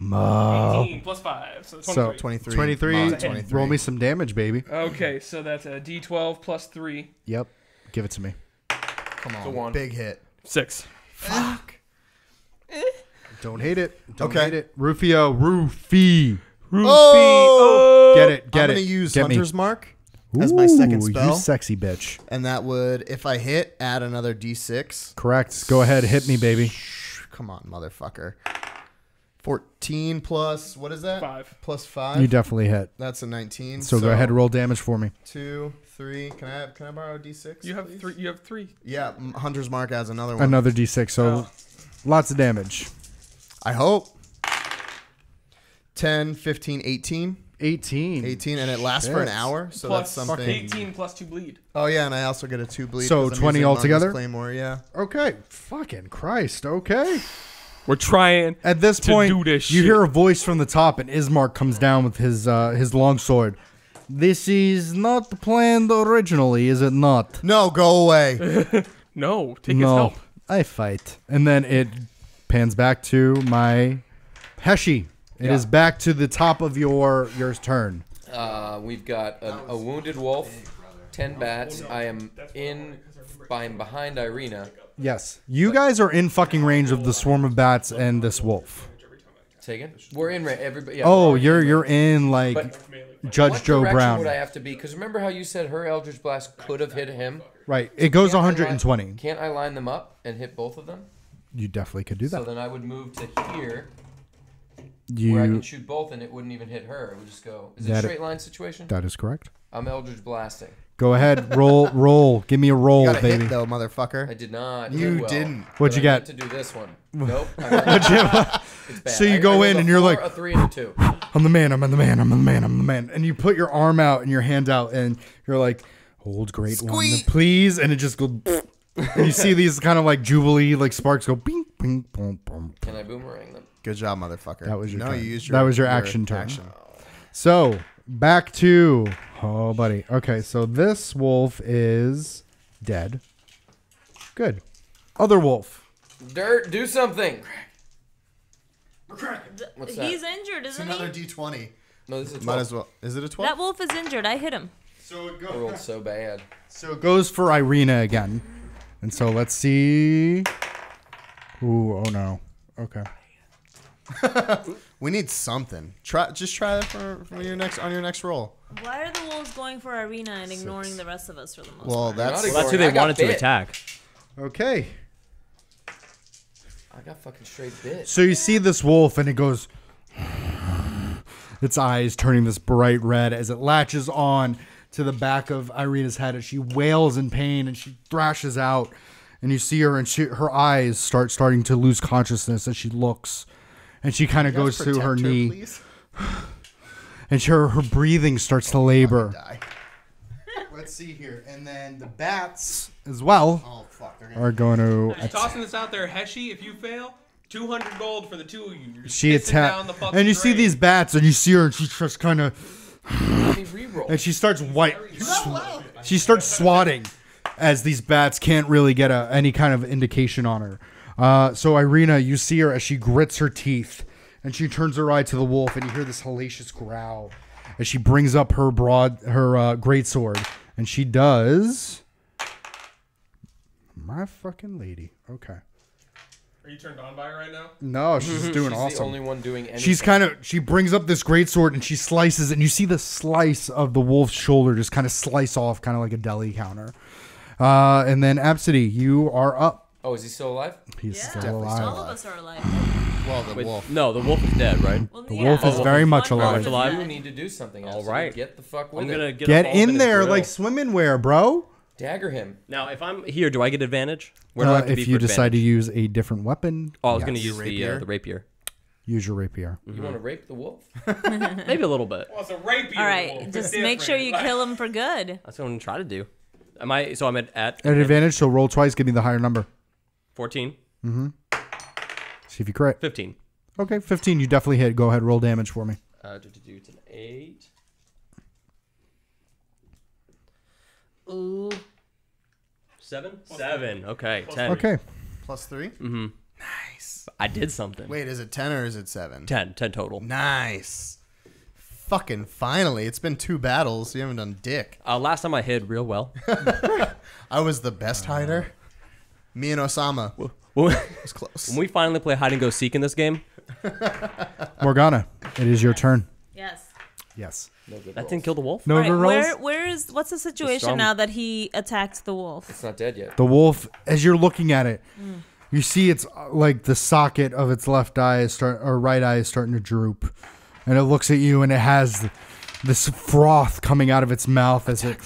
18 plus 5. So 23. So 23. 23. Mod 23. Roll me some damage, baby. Okay, so that's a D12 plus 3. Yep. Give it to me. Come a on, one. big hit. 6. Fuck. Don't hate it. Don't Okay. hate it. Rufio. Roofy. Oh! Get it. I'm Get gonna it. use Get me. Hunter's Mark as my second Ooh, spell, You sexy bitch. and that would, if I hit, add another D6. Correct. Go ahead. Hit me, baby. Come on, motherfucker. 14 plus, what is that? 5. Plus 5. You definitely hit. That's a 19. So go ahead and roll damage for me. 2, 3. Can I borrow a D6? You have please? 3. You have 3. Yeah, Hunter's Mark adds another one. Another D6. So lots of damage. I hope. 10, 15, 18. 18. 18, and it lasts for an Shit. hour, so Plus that's something. 18 plus 2 bleed. Oh yeah, and I also get a 2 bleed. So 'cause I'm 20 using Mungus altogether? Claymore, yeah. Okay. Fucking Christ. Okay. We're trying. At this to point, do this you shit. hear a voice from the top, and Ismark comes down with his longsword. This is not planned originally, is it not? No, go away. No, take his No, help. I fight. And then it pans back to my Heshi. It is back to the top of your turn. We've got a wounded wolf, 10 bats. I'm behind Irina. Yes. You guys are in fucking range of the swarm of bats and this wolf. Taken. We're in everybody. Yeah, Oh, we're already you're in like But Judge what Joe direction Brown. would I have to be? Because remember how you said her Eldritch Blast could have hit him? Right. It goes Can't I 120. Can't I line them up and hit both of them? You definitely could do So that. then I would move to here, where I can You shoot both, and it wouldn't even hit her. It would just go. Is it a That- straight line situation? That is correct. I'm Eldritch Blasting. Go ahead. Roll. Give me a roll, You got a baby. hit though, I motherfucker. did not. You do well, didn't. What'd but you I get? meant to do this one. Nope. It's bad. So you I go rolled in a and you're 4, like- a 3 and a 2. I'm the man. I'm the man. I'm the man. I'm the man. And you put your arm out and your hand out, and you're like, "Hold, great one, Squeak. please." And it just goes, and you see these kind of like jubilee like sparks go, bing, bing, boom, boom. Can I boomerang them? Good job, motherfucker. That was your no, turn. you used That was your action turn. So back to buddy. Okay, so this wolf is dead. Good. Other wolf. Dirt, do something. What's that? He's injured, It's isn't another he? D20. No, this is a 12. Might as well. Is it a 12? That wolf is injured. I hit him. So it I rolled so bad. So it goes for Irina again. And so let's see. Ooh, oh no. Okay. We need something. Just try that for your next roll. Why are the wolves going for Irina and ignoring the rest of us for the most Well, part? that's Not Well, that's who I they got wanted to bit. attack. Okay. I got fucking straight bit. So you see this wolf and it goes, its eyes turning this bright red as it latches on to the back of Irina's head as she wails in pain and she thrashes out. And you see her and her eyes starting to lose consciousness as she looks. And she kind of goes to her knee. Please? And her breathing starts to labor. Die. Let's see here. And then the bats as well Oh fuck! They're are going to Just tossing this out there, Heshi. If you fail, 200 gold for the two of you. You're just she pissing down attack the fucking and you see drain. these bats and you see her and she just kind of Let me reroll. and she starts she starts swatting as these bats can't really get any kind of indication on her. So Irina, you see her as she grits her teeth and she turns her eye to the wolf and you hear this hellacious growl as she brings up her greatsword and she does my fucking lady. Okay. Are you turned on by it right now? No, she's doing She's awesome. the only one doing anything. She's she brings up this greatsword and she slices, and you see the slice of the wolf's shoulder just kind of slice off, kind of like a deli counter. And then Absidy, you are up. Oh, is he still alive? He's Yeah, still all alive. of us are alive. Well, the Wait, wolf. no, the wolf is dead, right? Well, The wolf is very much alive. alive. You need to do something. All All right. right. Get the fuck with I'm it. gonna Get a bulb in his there grill. like swimming wear, bro. Dagger him. Now, if I'm here, do I get advantage? Where do I have to be If for you decide to advantage? use a different weapon, Oh, I was gonna yes. use the rapier. Use your rapier. You want to rape the wolf? Maybe a little bit. Well, it's a rapier. All wolf. right, It's just make sure you different. kill him for good. That's what I'm gonna try to do. Am I? So I'm at At advantage, so roll twice, give me the higher number. 14, See if you crit. 15. Okay, 15, you definitely hit. Go ahead, roll damage for me. It's an 8. Ooh. 7? 7. Okay. 10. Okay. +3. Mm-hmm. Nice. I did something. Wait, is it 10 or is it 7? 10 total. Nice. Fucking finally. It's been 2 battles. You haven't done dick. Last time I hid real well. I was the best hider. Me and Osama. When It was close. we finally play hide and go seek in this game, Morgana, it is your turn. Yes. Yes. that didn't kill the wolf. No All right, good rolls. what's the situation strong- now that he attacked the wolf? It's not dead yet. The wolf, as you're looking at it, you see it's like the socket of its left eye or right eye is starting to droop, and it looks at you, and it has this froth coming out of its mouth as it.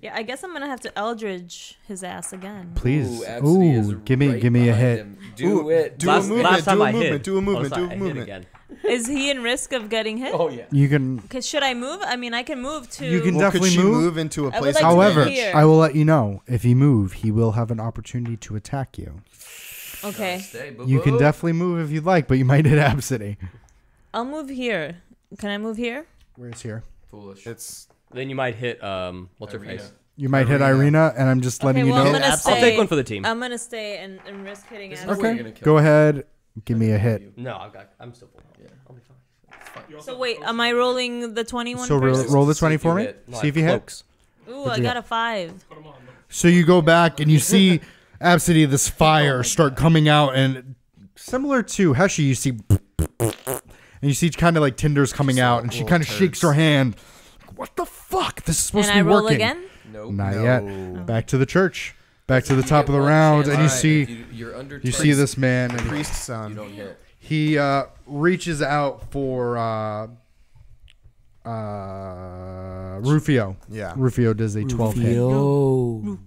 Yeah, I guess I'm gonna have to Eldridge his ass again. Please, Absidy is give me right a behind hit. him. Do it. Do a movement. Last time Do a I movement. hid. Do a movement. Oh, Do sorry, a I hid movement. again. Is he in risk of getting hit? Oh yeah. You can. Should I move? I mean, I can move to. You can Well, could definitely she move. move into a I would place? like of to move However, advantage? here. I will let you know if he move, he will have an opportunity to attack you. Okay, Stay, You can definitely move if you'd like, but you might hit Absidy. I'll move here. Can I move here? Where's here? Foolish. It's Then you might hit what's her Irina. face? You might hit Irina. Irina, and I'm just letting okay, you well, know. I'm gonna Absidy. stay. I'll take one for the team. I'm gonna stay and risk hitting There's him. no way Okay. you're gonna kill Go him. ahead. Give me a hit. No, I'm still full. Yeah. I'll be fine. So wait, am I rolling the 21 So first? roll the See 20 if for you me. hit. No, See I if you have hit. cloaks. Ooh, What'd I you got get? a 5. So you go back and you see Absidy, this fire start coming out, and similar to Heshi, you see, and you see kind of like tinders coming out, and she little kind of shakes her turds. hand. What the fuck? This is supposed And to I be roll working. again? Nope. Not No. yet. Back to the church. Back to the You top get of the one round, chance. and you Alright. see If you're under you 10, see this man, and priest's You son. don't hit. he reaches out for Rufio. Yeah. Rufio does a 12 hit. Oh.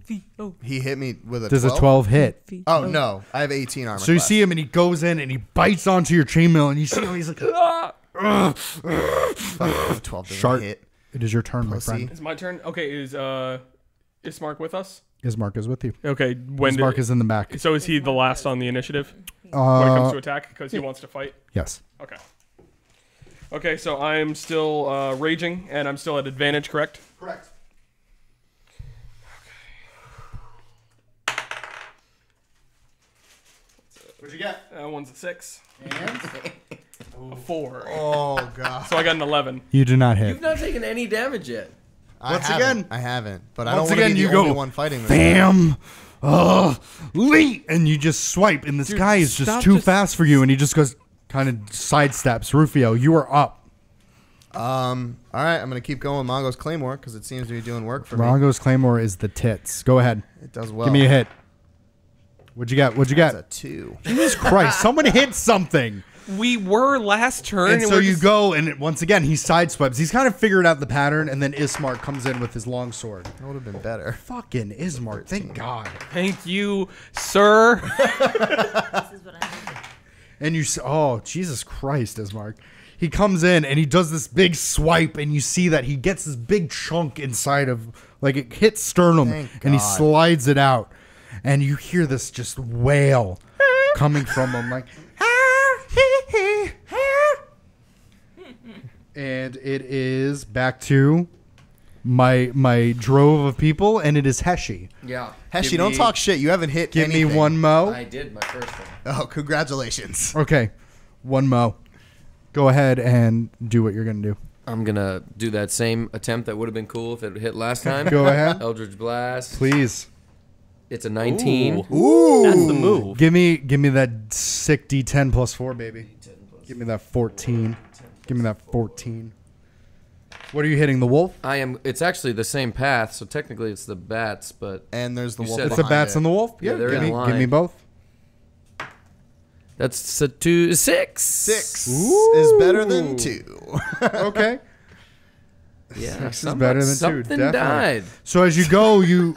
He hit me with a Does 12. a 12 hit. Oh no, I have 18 armor. So you class. see him, and he goes in, and he bites onto your chainmail, and you see him. He's like, "Ah!" Fuck, 12 doesn't Shark. hit. It is your turn, my Pussy. friend. It's my turn. Okay, is Mark with us? Ismark is with you. Okay, when Ismark is in the back. so is he the last on the initiative when it comes to Uh, attack because he wants to fight? yes. Okay. Okay, so I'm still raging and I'm still at advantage, correct? Correct. What'd you get? That one's a 6. A 4. Oh god. So I got an 11. You do not hit. You've not taken any damage yet. Once again- I haven't. But I Once don't want to again, be you the only go, one fighting this. Bam! Leet! And you just swipe, and this guy is just stop too just- fast for you, and he just goes, kind of sidesteps. Rufio, you are up. All right, I'm gonna keep going with Mongo's Claymore because it seems to be doing work for me. Rongo's Claymore is the tits. Go ahead. It does well. Give me a hit. What'd you get? What'd you That's get? a 2. Jesus Christ, someone hit something. We were last turn. And so we're you just- go, and once again, he sideswipes. He's kind of figured out the pattern, and then Ismark comes in with his long sword. That would have been better. Fucking Ismark, thank God. Thank you, sir. This is what I need. And you say, oh, Jesus Christ, Ismark. He comes in, and he does this big swipe, and you see that he gets this big chunk inside of, like, it hits sternum, Thank and he God. slides it out. And you hear this just wail coming from him, like, and it is back to my drove of people, and it is Heshi. Yeah. Heshi, Give don't me- talk shit. You haven't hit Give anything. me one mo. I did my first one. Oh, congratulations. Okay, one mo. Go ahead and do what you're gonna do. I'm gonna do that same attempt that would have been cool if it hit last time. Go ahead, Eldritch Blast. please. It's a 19. Ooh, That's the move. Give me that sick D10 plus 4, baby. Give me that 14. Give me that 14. What are you hitting? The wolf? It's actually the same path, so technically it's the bats, but And there's the You wolf. said It's the behind bats it. and the wolf. Yeah, they're give in me, line. give me both. that's a 6. 6 Ooh. is better than 2. Okay. Yeah, 6 is better than 2. Something Definitely. died. So as you go, you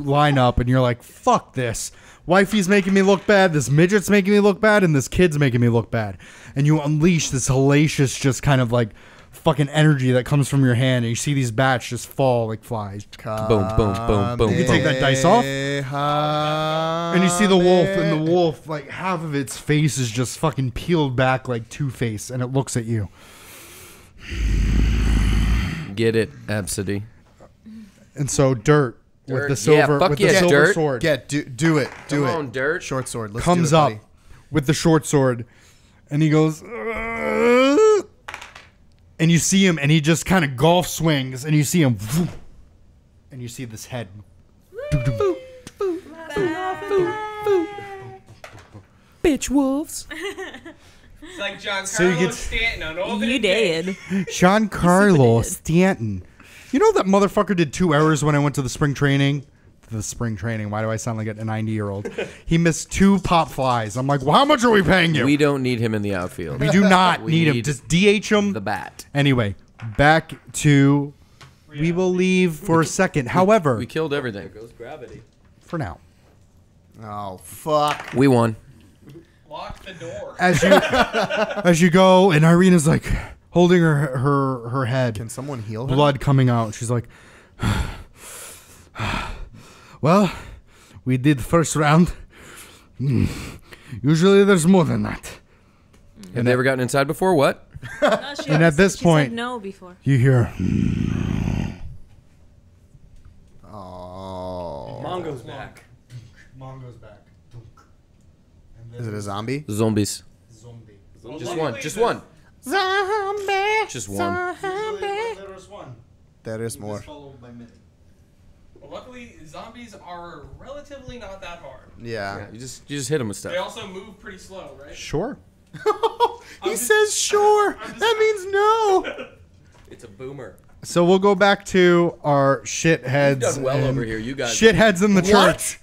line up and you're like, fuck this. Wifey's making me look bad. This midget's making me look bad, and this kid's making me look bad. And you unleash this hellacious, just kind of like fucking energy that comes from your hand, and you see these bats just fall like flies. Boom, boom, boom, boom. You can take that dice off. And And you see the wolf, and the wolf, like half of its face is just fucking peeled back like Two-Face, and it looks at you. Get it, Absidy. And so Dirt, with Dirt. the silver, Yeah, fuck with yeah, the silver Dirt. sword do it. Do Come it. on, Dirt. Short sword. Let's comes do it, up buddy. with the short sword, and he goes, and you see him, and he just kind of golf swings, and you see him, and you see this head. Bitch wolves. It's like John So you Carlos get- Stanton on opening You day. did. Giancarlo Stanton. You know that motherfucker did 2 errors when I went to the spring training? The spring training. Why do I sound like a 90-year-old? He missed 2 pop flies. I'm like, well, how much are we paying you? We don't need him in the outfield. We do not We need him. need Just DH him. The bat. Anyway, back to... We will leave for a second. However, We killed everything. Goes gravity. for now, Oh fuck. We won. Lock the door. as you go, and Irina's like holding her head, Can someone heal her? blood coming out. She's like, well, we did first round. Usually there's more than that. Have they ever gotten inside before? What? No, she And at this she point- said no before. You hear, Oh. Mongo's back. Mongo's back. Is it a zombie? Zombies. Zombie. Just one. Just one. Zombie. Just one. There is more. Well, luckily, zombies are relatively not that hard. Yeah. Yeah, you just hit him with They stuff. also move pretty slow, right? Sure. He says sure. That means no. It's a boomer. So we'll go back to our shitheads. You've done well and over here. You guys. Shitheads in the church.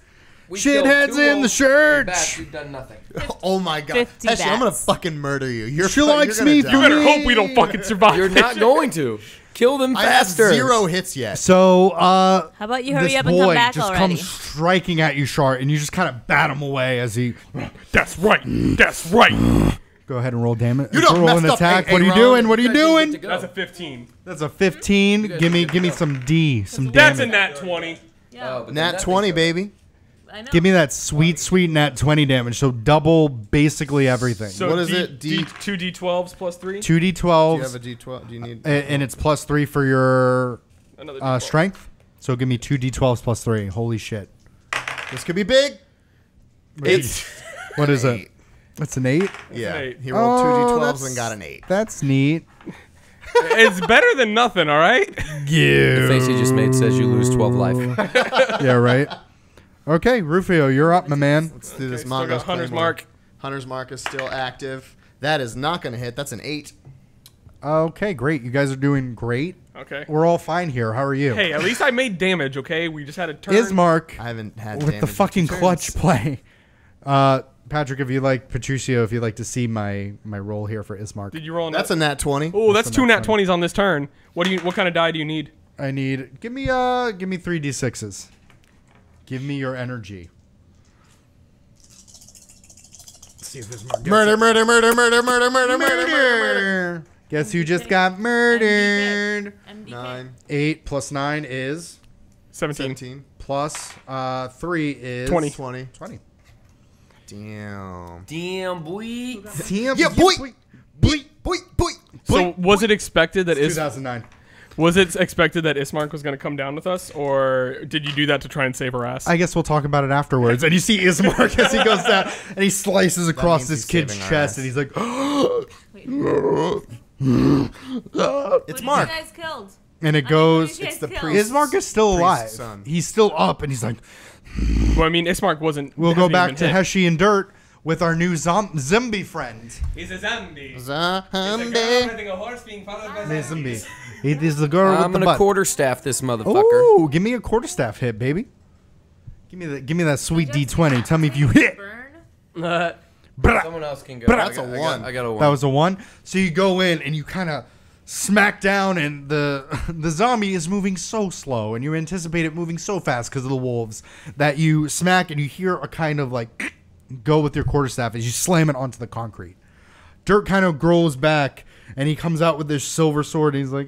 We killed Shitheads 2 in the wolves. church. Bats, we've done nothing. Oh my god. 50 Actually, I'm gonna bats. fucking murder you. She likes you're gonna me die. for Better hope we don't fucking survive. You're not going to. Kill them I have faster. 0 hits yet. So, How about you hurry this up and come boy back just already? comes striking at you, Shart, and you just kind of bat him away as he. That's right. That's right. Go ahead and roll damage. You done roll an messed up, attack. hey, What are you Ron. doing? What are you guys didn't get to doing? go. That's a 15. That's a 15. guys Give me get to go. some D, some That's a damage. nat 20. Yeah, but Nat then 20, that baby. I know. Give me that sweet nat 20 damage. So double basically everything. So What is it? D- 2 D12s plus 3? 2 Do you D12s, have a D12? Do you need? and it's plus 3 for your Another D12. strength. So give me 2 D12s plus 3. Holy shit. This could be big. It's What is an it? That's an 8? yeah. an 8. He rolled 2 Oh, D12s that's- and got an 8. That's neat. It's better than nothing, all right? Yeah. The face he just made says you lose 12 life. Yeah, right. Okay, Rufio, you're up, my man. Let's do this. Still Mongo's got Hunter's Claymore. Mark. Hunter's Mark is still active. That is not going to hit. That's an 8. Okay, great. You guys are doing great. Okay. We're all fine here. How are you? Hey, at least I made damage, okay? We just had a turn. Ismark I haven't had with the damage in fucking 2 turns. clutch play. Patrick, if you like, Patricio, if you'd like to see my roll here for Ismark. Did you roll a That's a nat 20. Oh, that's That's a 2 nat nat 20s on this turn. What kind of die do you need? I need give me 3d6s. Give me your energy. Let's see if Ismark gets Murder, it. murder, murder, murder, murder, murder, murder, murder. Guess who just got murdered? MDK. 9, 8 plus 9 is 17. 17, plus 3 is 20. 20. 20. Damn. Damn, boy. Damn, Yeah, boy. Boy, boy, boy. So was it expected that 2009. was it expected that Ismark was going to come down with us, or did you do that to try and save her ass? I guess we'll talk about it afterwards. And you see Ismark as he goes down and he slices across means this he's kid's saving our chest ass. and he's like, Wait, It's who Mark. You guys killed. and it I goes. mean, It's the killed. priest. Ismark is still alive. Priest's son. He's still up and he's like, well, I mean, Ismark wasn't. we'll go hasn't back even to hit. Heshi and Dirt with our new zombie friend. He's a zombie. Zombie. riding a horse being followed by The zombie. It is the girl I'm with the gonna butt. quarterstaff this motherfucker. Oh, give me a quarterstaff hit, baby. Give me that sweet D20. Tell me if you hit. Burn. Brah. Someone else can go. That's a I got- one. I got a 1. That was a 1. So you go in and you kind of smack down, and the zombie is moving so slow, and you anticipate it moving so fast because of the wolves that you smack, and you hear a kind of like go with your quarterstaff as you slam it onto the concrete. Dirt kind of grows back, and he comes out with this silver sword, and he's like,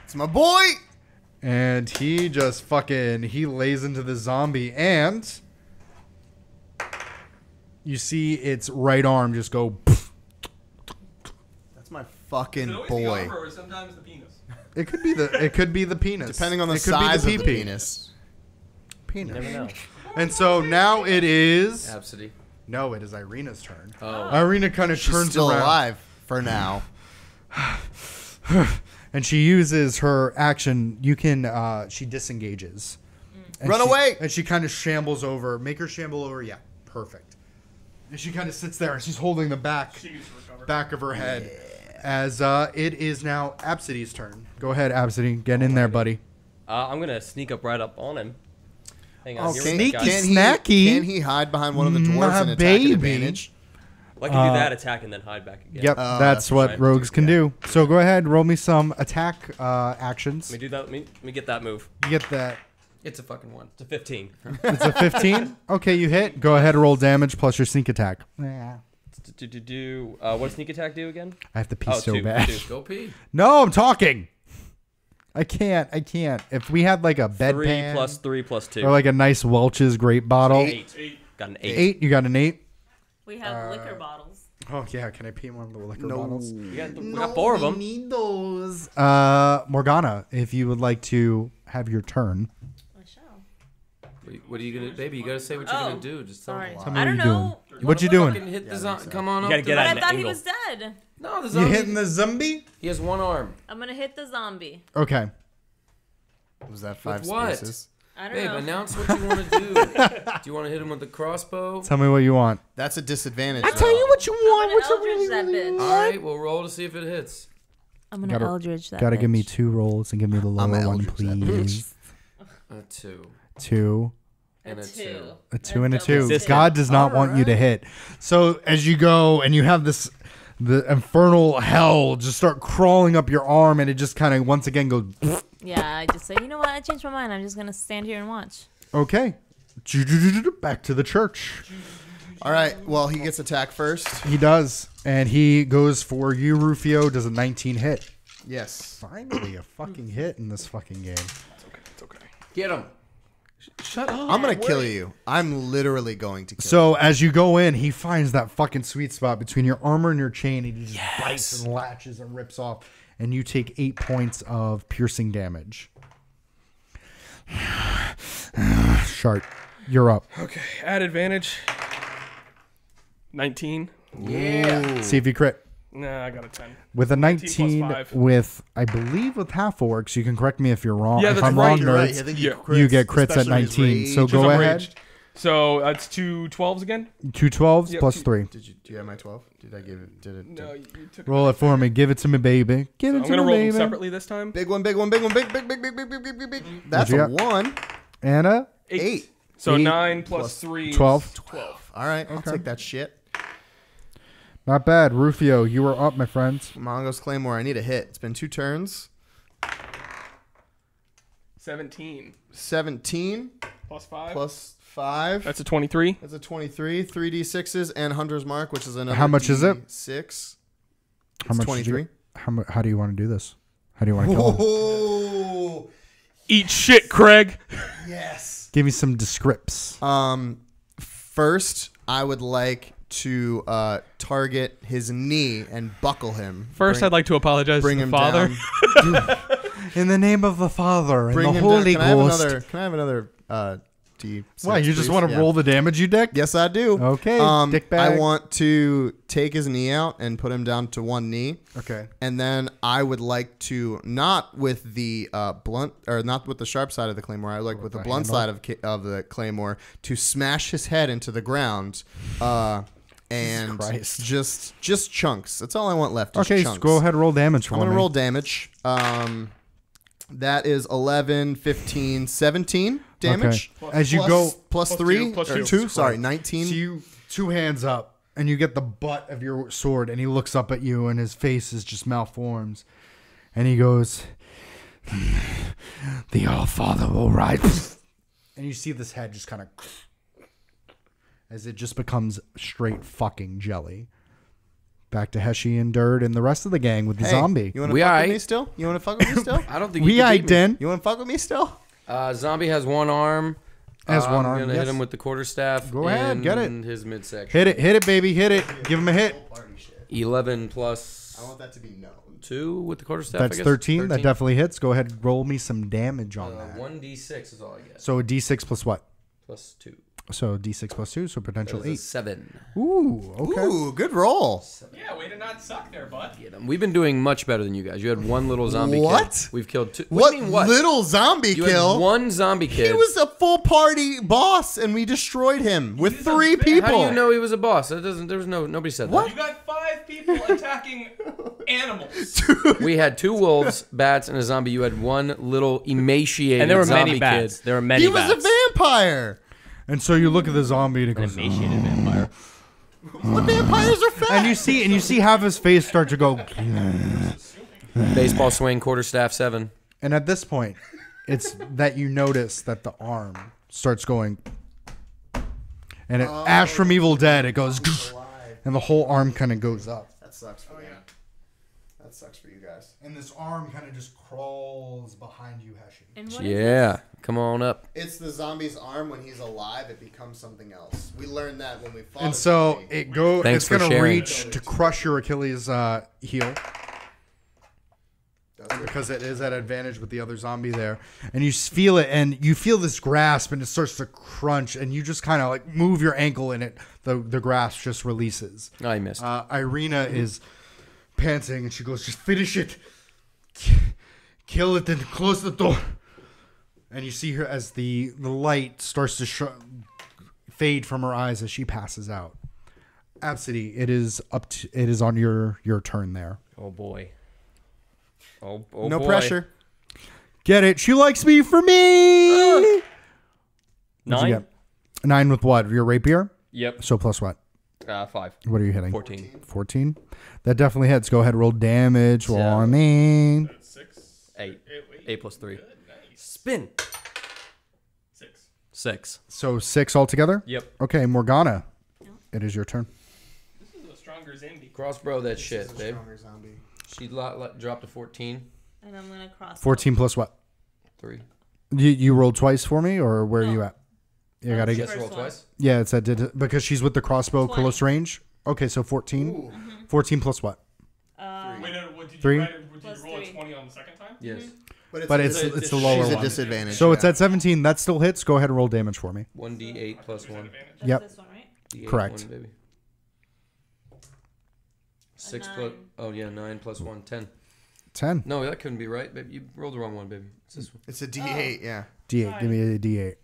It's my boy. and he just he lays into the zombie, and you see its right arm just go. That's my fucking boy. or sometimes the penis. It could be the penis. Depending on the It could be size of the pee-pee. penis. You never know. And so now it is. Absidy. No, it is Irina's turn. Oh. Irina kind of She's turns still around. alive for now. And she uses her action. You can. She disengages. And Run away! And she kind of shambles over. Make her shamble over. Yeah, perfect. And she kind of sits there, and she's holding the back of her head. As it is now Absidy's turn. Go ahead, Absidy. Get in there, buddy. I'm gonna sneak up right up on him. Hang on. Oh, here we go, sneaky guys. snacky. Can he hide behind one of the dwarves My and attack baby. at advantage? Well, I can do that attack and then hide back again. Yep, Oh, that's that's what right. rogues can do. So go ahead, roll me some attack actions. Let me do that. Let me get that move. You get that. It's a fucking 1. It's a 15. It's a 15. Okay, you hit. Go ahead, roll damage plus your sneak attack. I What does sneak attack do again? have to pee Oh, so two, bad. two. Go pee. No, I'm talking. I can't. If we had like a 3 bedpan plus 3 plus 2. or like a nice Welch's grape bottle. 8. Got an 8. 8. You got an 8. We have liquor bottles. Oh yeah. Can I pee in one of the liquor No. bottles? We got 4 of them. Need those. Morgana, if you would like to have your turn. I shall. What are you gonna, baby? You gotta say what you're gonna do. Just tell Sorry. me. Tell me I what don't you're know. What you doing? Fucking hit the zombie. Come on You up. gotta to get the- at But an I thought he angle. was dead. No, the You zombie. hitting the zombie? He has 1 arm. I'm gonna hit the zombie. Okay. Was that 5 what? spaces? I don't Babe, know. announce what you want to do. Do you want to hit him with the crossbow? Tell me what you want. That's a disadvantage. I tell you what you want. I'm What gonna you Eldritch that really bitch. All right, we'll roll to see if it hits. I'm gonna Gotta- Eldritch that. Gotta give me bitch. 2 rolls and give me the lower I'ma one, Eldritch that please. A 2 2. and a 2. A 2 and a 2. Consistent. God does not want you to hit. So as you go and you have the infernal hell just start crawling up your arm, and it just kind of once again goes. Yeah, I just say, you know what? I changed my mind. I'm just gonna stand here and watch. Okay. Back to the church. All right. Well, he gets attacked first. He does, and he goes for you, Rufio. Does a 19 hit? Yes. Finally, a fucking hit in this fucking game. It's okay. Get him. Shut up. I'm gonna kill you. I'm literally going to kill So as you go in, he finds that fucking sweet spot between your armor and your chain, and he just bites and latches and rips off, and you take 8 points of piercing damage. Shart, you're up. Okay. At advantage. 19. Yeah. See if you crit. Nah, I got a 10. With a 19 19, plus 5. with, I believe, with half orcs, you can correct me if you're wrong. Yeah, if that's I'm right. wrong, you. Right. nerds, I think Yeah. you get crits at especially his 19. So rage. go Because I'm ahead. raged. So that's 2 12s again? 2 12s Yep, plus two- 3. Do you have my 12? Did I give it? Did it? No, you took Roll it for me. Give it to me, baby. Give it I'm to gonna me, roll them baby. separately this time. Big one, big one, big one, big. That's you a got? 1. Anna, 8. So 8 9 plus 3. 12. 12. All right, I'll take that shit. Not bad. Rufio, you are up, my friends. Mongo's Claymore. I need a hit. It's been 2 turns. 17 17 plus 5. plus 5. That's a 23. That's a 23. 3d6s and Hunter's Mark, which is another. How much is it? 6. How much? 23. How do you want to do this? How do you want to kill him? Oh, Eat shit, Craig. yes. Give me some descripts. First, I would like to target his knee and buckle him. First, I'd like to apologize bring to him the father. down. In the name of the Father and Bring the him Holy down. Can Ghost. I have another D6? Why, you just please? want to Yeah. roll the damage, you dick? Yes, I do. Okay, dickbag. I want to take his knee out and put him down to one knee. Okay. And then I would like to, not with the blunt, or not with the sharp side of the claymore, I would like with the blunt handle? side of the claymore to smash his head into the ground. And Christ. just chunks. That's all I want left. Just Okay, chunks. so go ahead and roll damage for I'm me. going to roll damage. That is 11, 15, 17 damage. Okay. As you go, Plus Plus 3 two, plus or two. 2. Sorry, 19. so you 2 hands up, and you get the butt of your sword, and he looks up at you, and his face is just malforms, and he goes, "The All-Father will rise." And you see this head just kind of, as it just becomes straight fucking jelly. Back to Heshi and Dirt and the rest of the gang with the Hey, zombie. You want to We fuck aight. with me still? You want to fuck with me still? I don't think We you can beat aight me. den. You want to fuck with me still? Zombie has 1 arm. Has one arm, I'm gonna yes. hit him with the quarterstaff. Go ahead, get it. in his midsection. Hit it, baby, hit it. Give him a hit. 11 plus I want that to be known. 2 with the quarterstaff. That's I guess. 13. That definitely hits. Go ahead and roll me some damage on that. 1d6 is all I get. So a D6 plus what? plus 2. So D6 plus 2, so potential That is 8. a 7. Ooh, okay. Ooh, good roll. Yeah, way to not suck there, bud. We've been doing much better than you guys. You had one little zombie What? kid. We've killed 2. What do you mean what? little zombie You kill? had one zombie kid. He was a full party boss, and we destroyed him with He's a 3 bad- people. How do you know he was a boss? That doesn't. There was nobody said You got 5 people attacking animals. We had 2 wolves, bats, and a zombie. You had one little emaciated And there were zombie many bats. kid. There were many He was bats. a vampire. And so you look at the zombie and it An goes, emaciated vampire. What vampires are fat? and you see half his face start to go, Baseball swing, quarterstaff 7. and at this point, it's that you notice that the arm starts going, and Ash from Evil Dead, it goes, and the whole arm kind of goes up. That sucks for me. That sucks for you guys. And this arm kind of just crawls behind you, Heshi. And what is Yeah, come on up. It's the zombie's arm. When he's alive, it becomes something else. We learned that when we fought. And a so zombie. it go. Thanks It's for gonna sharing. reach to crush your Achilles heel Does it? because it is at advantage with the other zombie there, and you feel it, and you feel this grasp, and it starts to crunch, and you just kind of like move your ankle, and the grasp just releases. I missed. Irina is panting, and she goes, "Just finish it, kill it, then close the door." And you see her as the light starts to fade from her eyes as she passes out. Absidy, it is on your turn there. Oh boy. oh No boy. pressure. Get it? She likes me for me. What'd you 9? get? 9 with what? Your rapier? Yep. So plus what? 5. What are you hitting? 14. 14. That definitely hits. Go ahead, roll damage. So- Warning. 6. 8. 8 plus 3. Good, nice. Spin. 6. 6. So 6 altogether? Yep. Okay, Morgana. It is your turn. This is a stronger zombie. Crossbow that shit, This is a babe. stronger zombie. She dropped to 14. And I'm gonna cross. 14 plus what? 3. You rolled twice for me, or where are No. you at? You gotta That's get. the Just roll first one. twice. Yeah, it's at because she's with the crossbow 20. close range. Okay, so 14. 14 plus what? Wait, no, what did you 3. write? Did Plus you roll a 3. 20 on the second time? Yes. But it's the lower she's a one. disadvantage. So it's yeah. at 17. That still hits. Go ahead and roll damage for me. 1d8 plus 1. Advantage. That's Yep. this one, right? D8 Correct. 1, baby. 6 plus. 9. Oh yeah, 9 plus 1, 10. 10. No, that couldn't be right, babe. You rolled the wrong one, baby. It's this one. It's a D8. Yeah. D8. Give me a D8.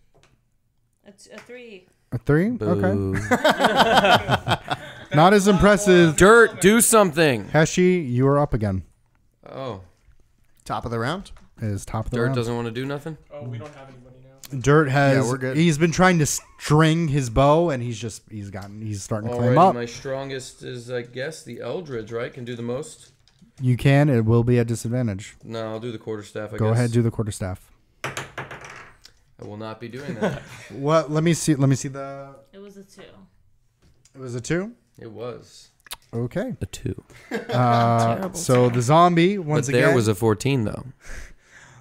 It's a 3. A 3? Okay. Boo. Not as impressive. Dirt, do something. Heshi, you are up again. Oh, Top of the round. It is top of the Dirt round. doesn't want to do nothing. Oh, we don't have anybody now. Dirt has. Yeah, we're good. He's been trying to string his bow, and he's starting to climb Alrighty, up. my strongest is, I guess, the Eldridge, right? Can do the most. You can. It will be at disadvantage. No, I'll do the quarterstaff. I Go guess. ahead, do the quarterstaff. I will not be doing that. What? Let me see. Let me see the. It was a 2. It was a 2. It was Okay. a 2. So the zombie once But again. there was a 14 though.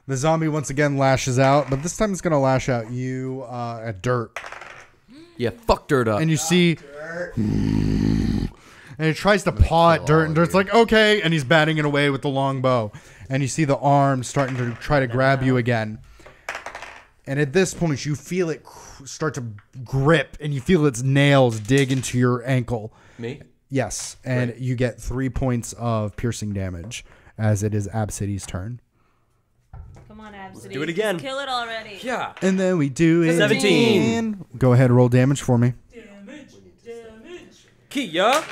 The zombie once again lashes out, but this time it's gonna lash out you at Dirt, Yeah, fuck Dirt up. and you see. And it tries to paw at Dirt, and Dirt's like, okay, and he's batting it away with the long bow. And you see the arm starting to try to grab you again. And at this point, you feel it start to grip, and you feel its nails dig into your ankle. Me? Yes, and Right. you get 3 points of piercing damage as it is Absidy's turn. Come on, Absidy. do it again. Just kill it already. Yeah. And then we do it 17. again. Go ahead, roll damage for me. Damage. Kia.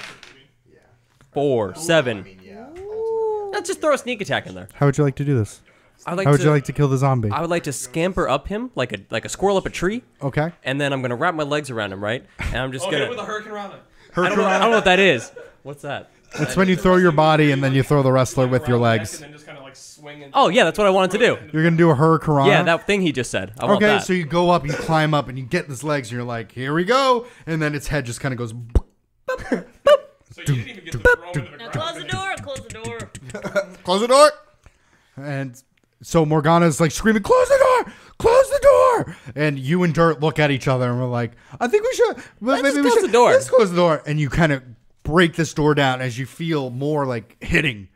4. 7. I mean, yeah. Let's just throw a sneak attack in there. How would you like to do this? I would How would you like to kill the zombie? I would like to scamper up him like a squirrel up a tree, Okay. and then I'm gonna wrap my legs around him, right? And I'm just Oh, gonna. hit with a hurricane rana. I don't know what that is. What's that? It's when you throw your body and then you throw the wrestler with your Around the neck legs. And then just kind of like swing and Oh yeah, that's what I wanted to do. You're gonna do a hurricanrana. Yeah, that thing he just said. I want Okay, that. so you go up, you climb up, and you get his legs, and you're like, "Here we go!" And then its head just kind of goes. So you didn't even get to throw him into the Now ground. close the door. Close the door. Close the door. And so Morgana's like screaming, "Close the door! Close the door!" And you and Dirt look at each other, and we're like, "I think we should. Let's just close the door." Let's close the door." And you kind of break this door down as you feel more like hitting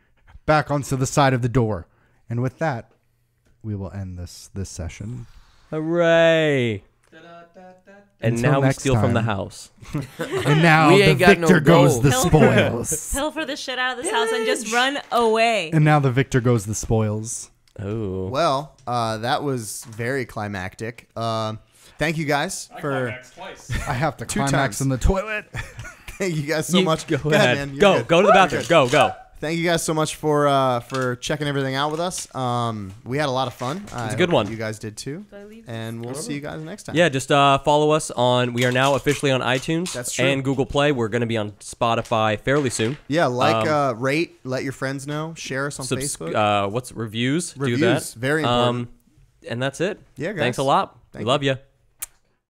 back onto the side of the door. And with that, we will end this session. Hooray! And Until now we next steal from the time. house. And now We the ain't got no victor goes gold. the Pill- spoils. Pilfer the shit out of this house and just run away. And now the victor goes the spoils. Oh. Well, that was very climactic. Thank you guys I for. climaxed twice. I have to Two climax times. in the toilet. Thank you guys so much. Go Go ahead. man. You're Go. good. Go to the bathroom. Go. Go. Thank you guys so much for checking everything out with us. We had a lot of fun. It's a good one. You guys did too. Do I leave? And we'll see you guys next time. Yeah, just follow us on. We are now officially on iTunes. That's true. And Google Play. We're going to be on Spotify fairly soon. Yeah, rate, let your friends know, share us on Facebook. What's reviews? Reviews, Do that. very important. And that's it. Yeah, guys. Thanks a lot. Thank We love you.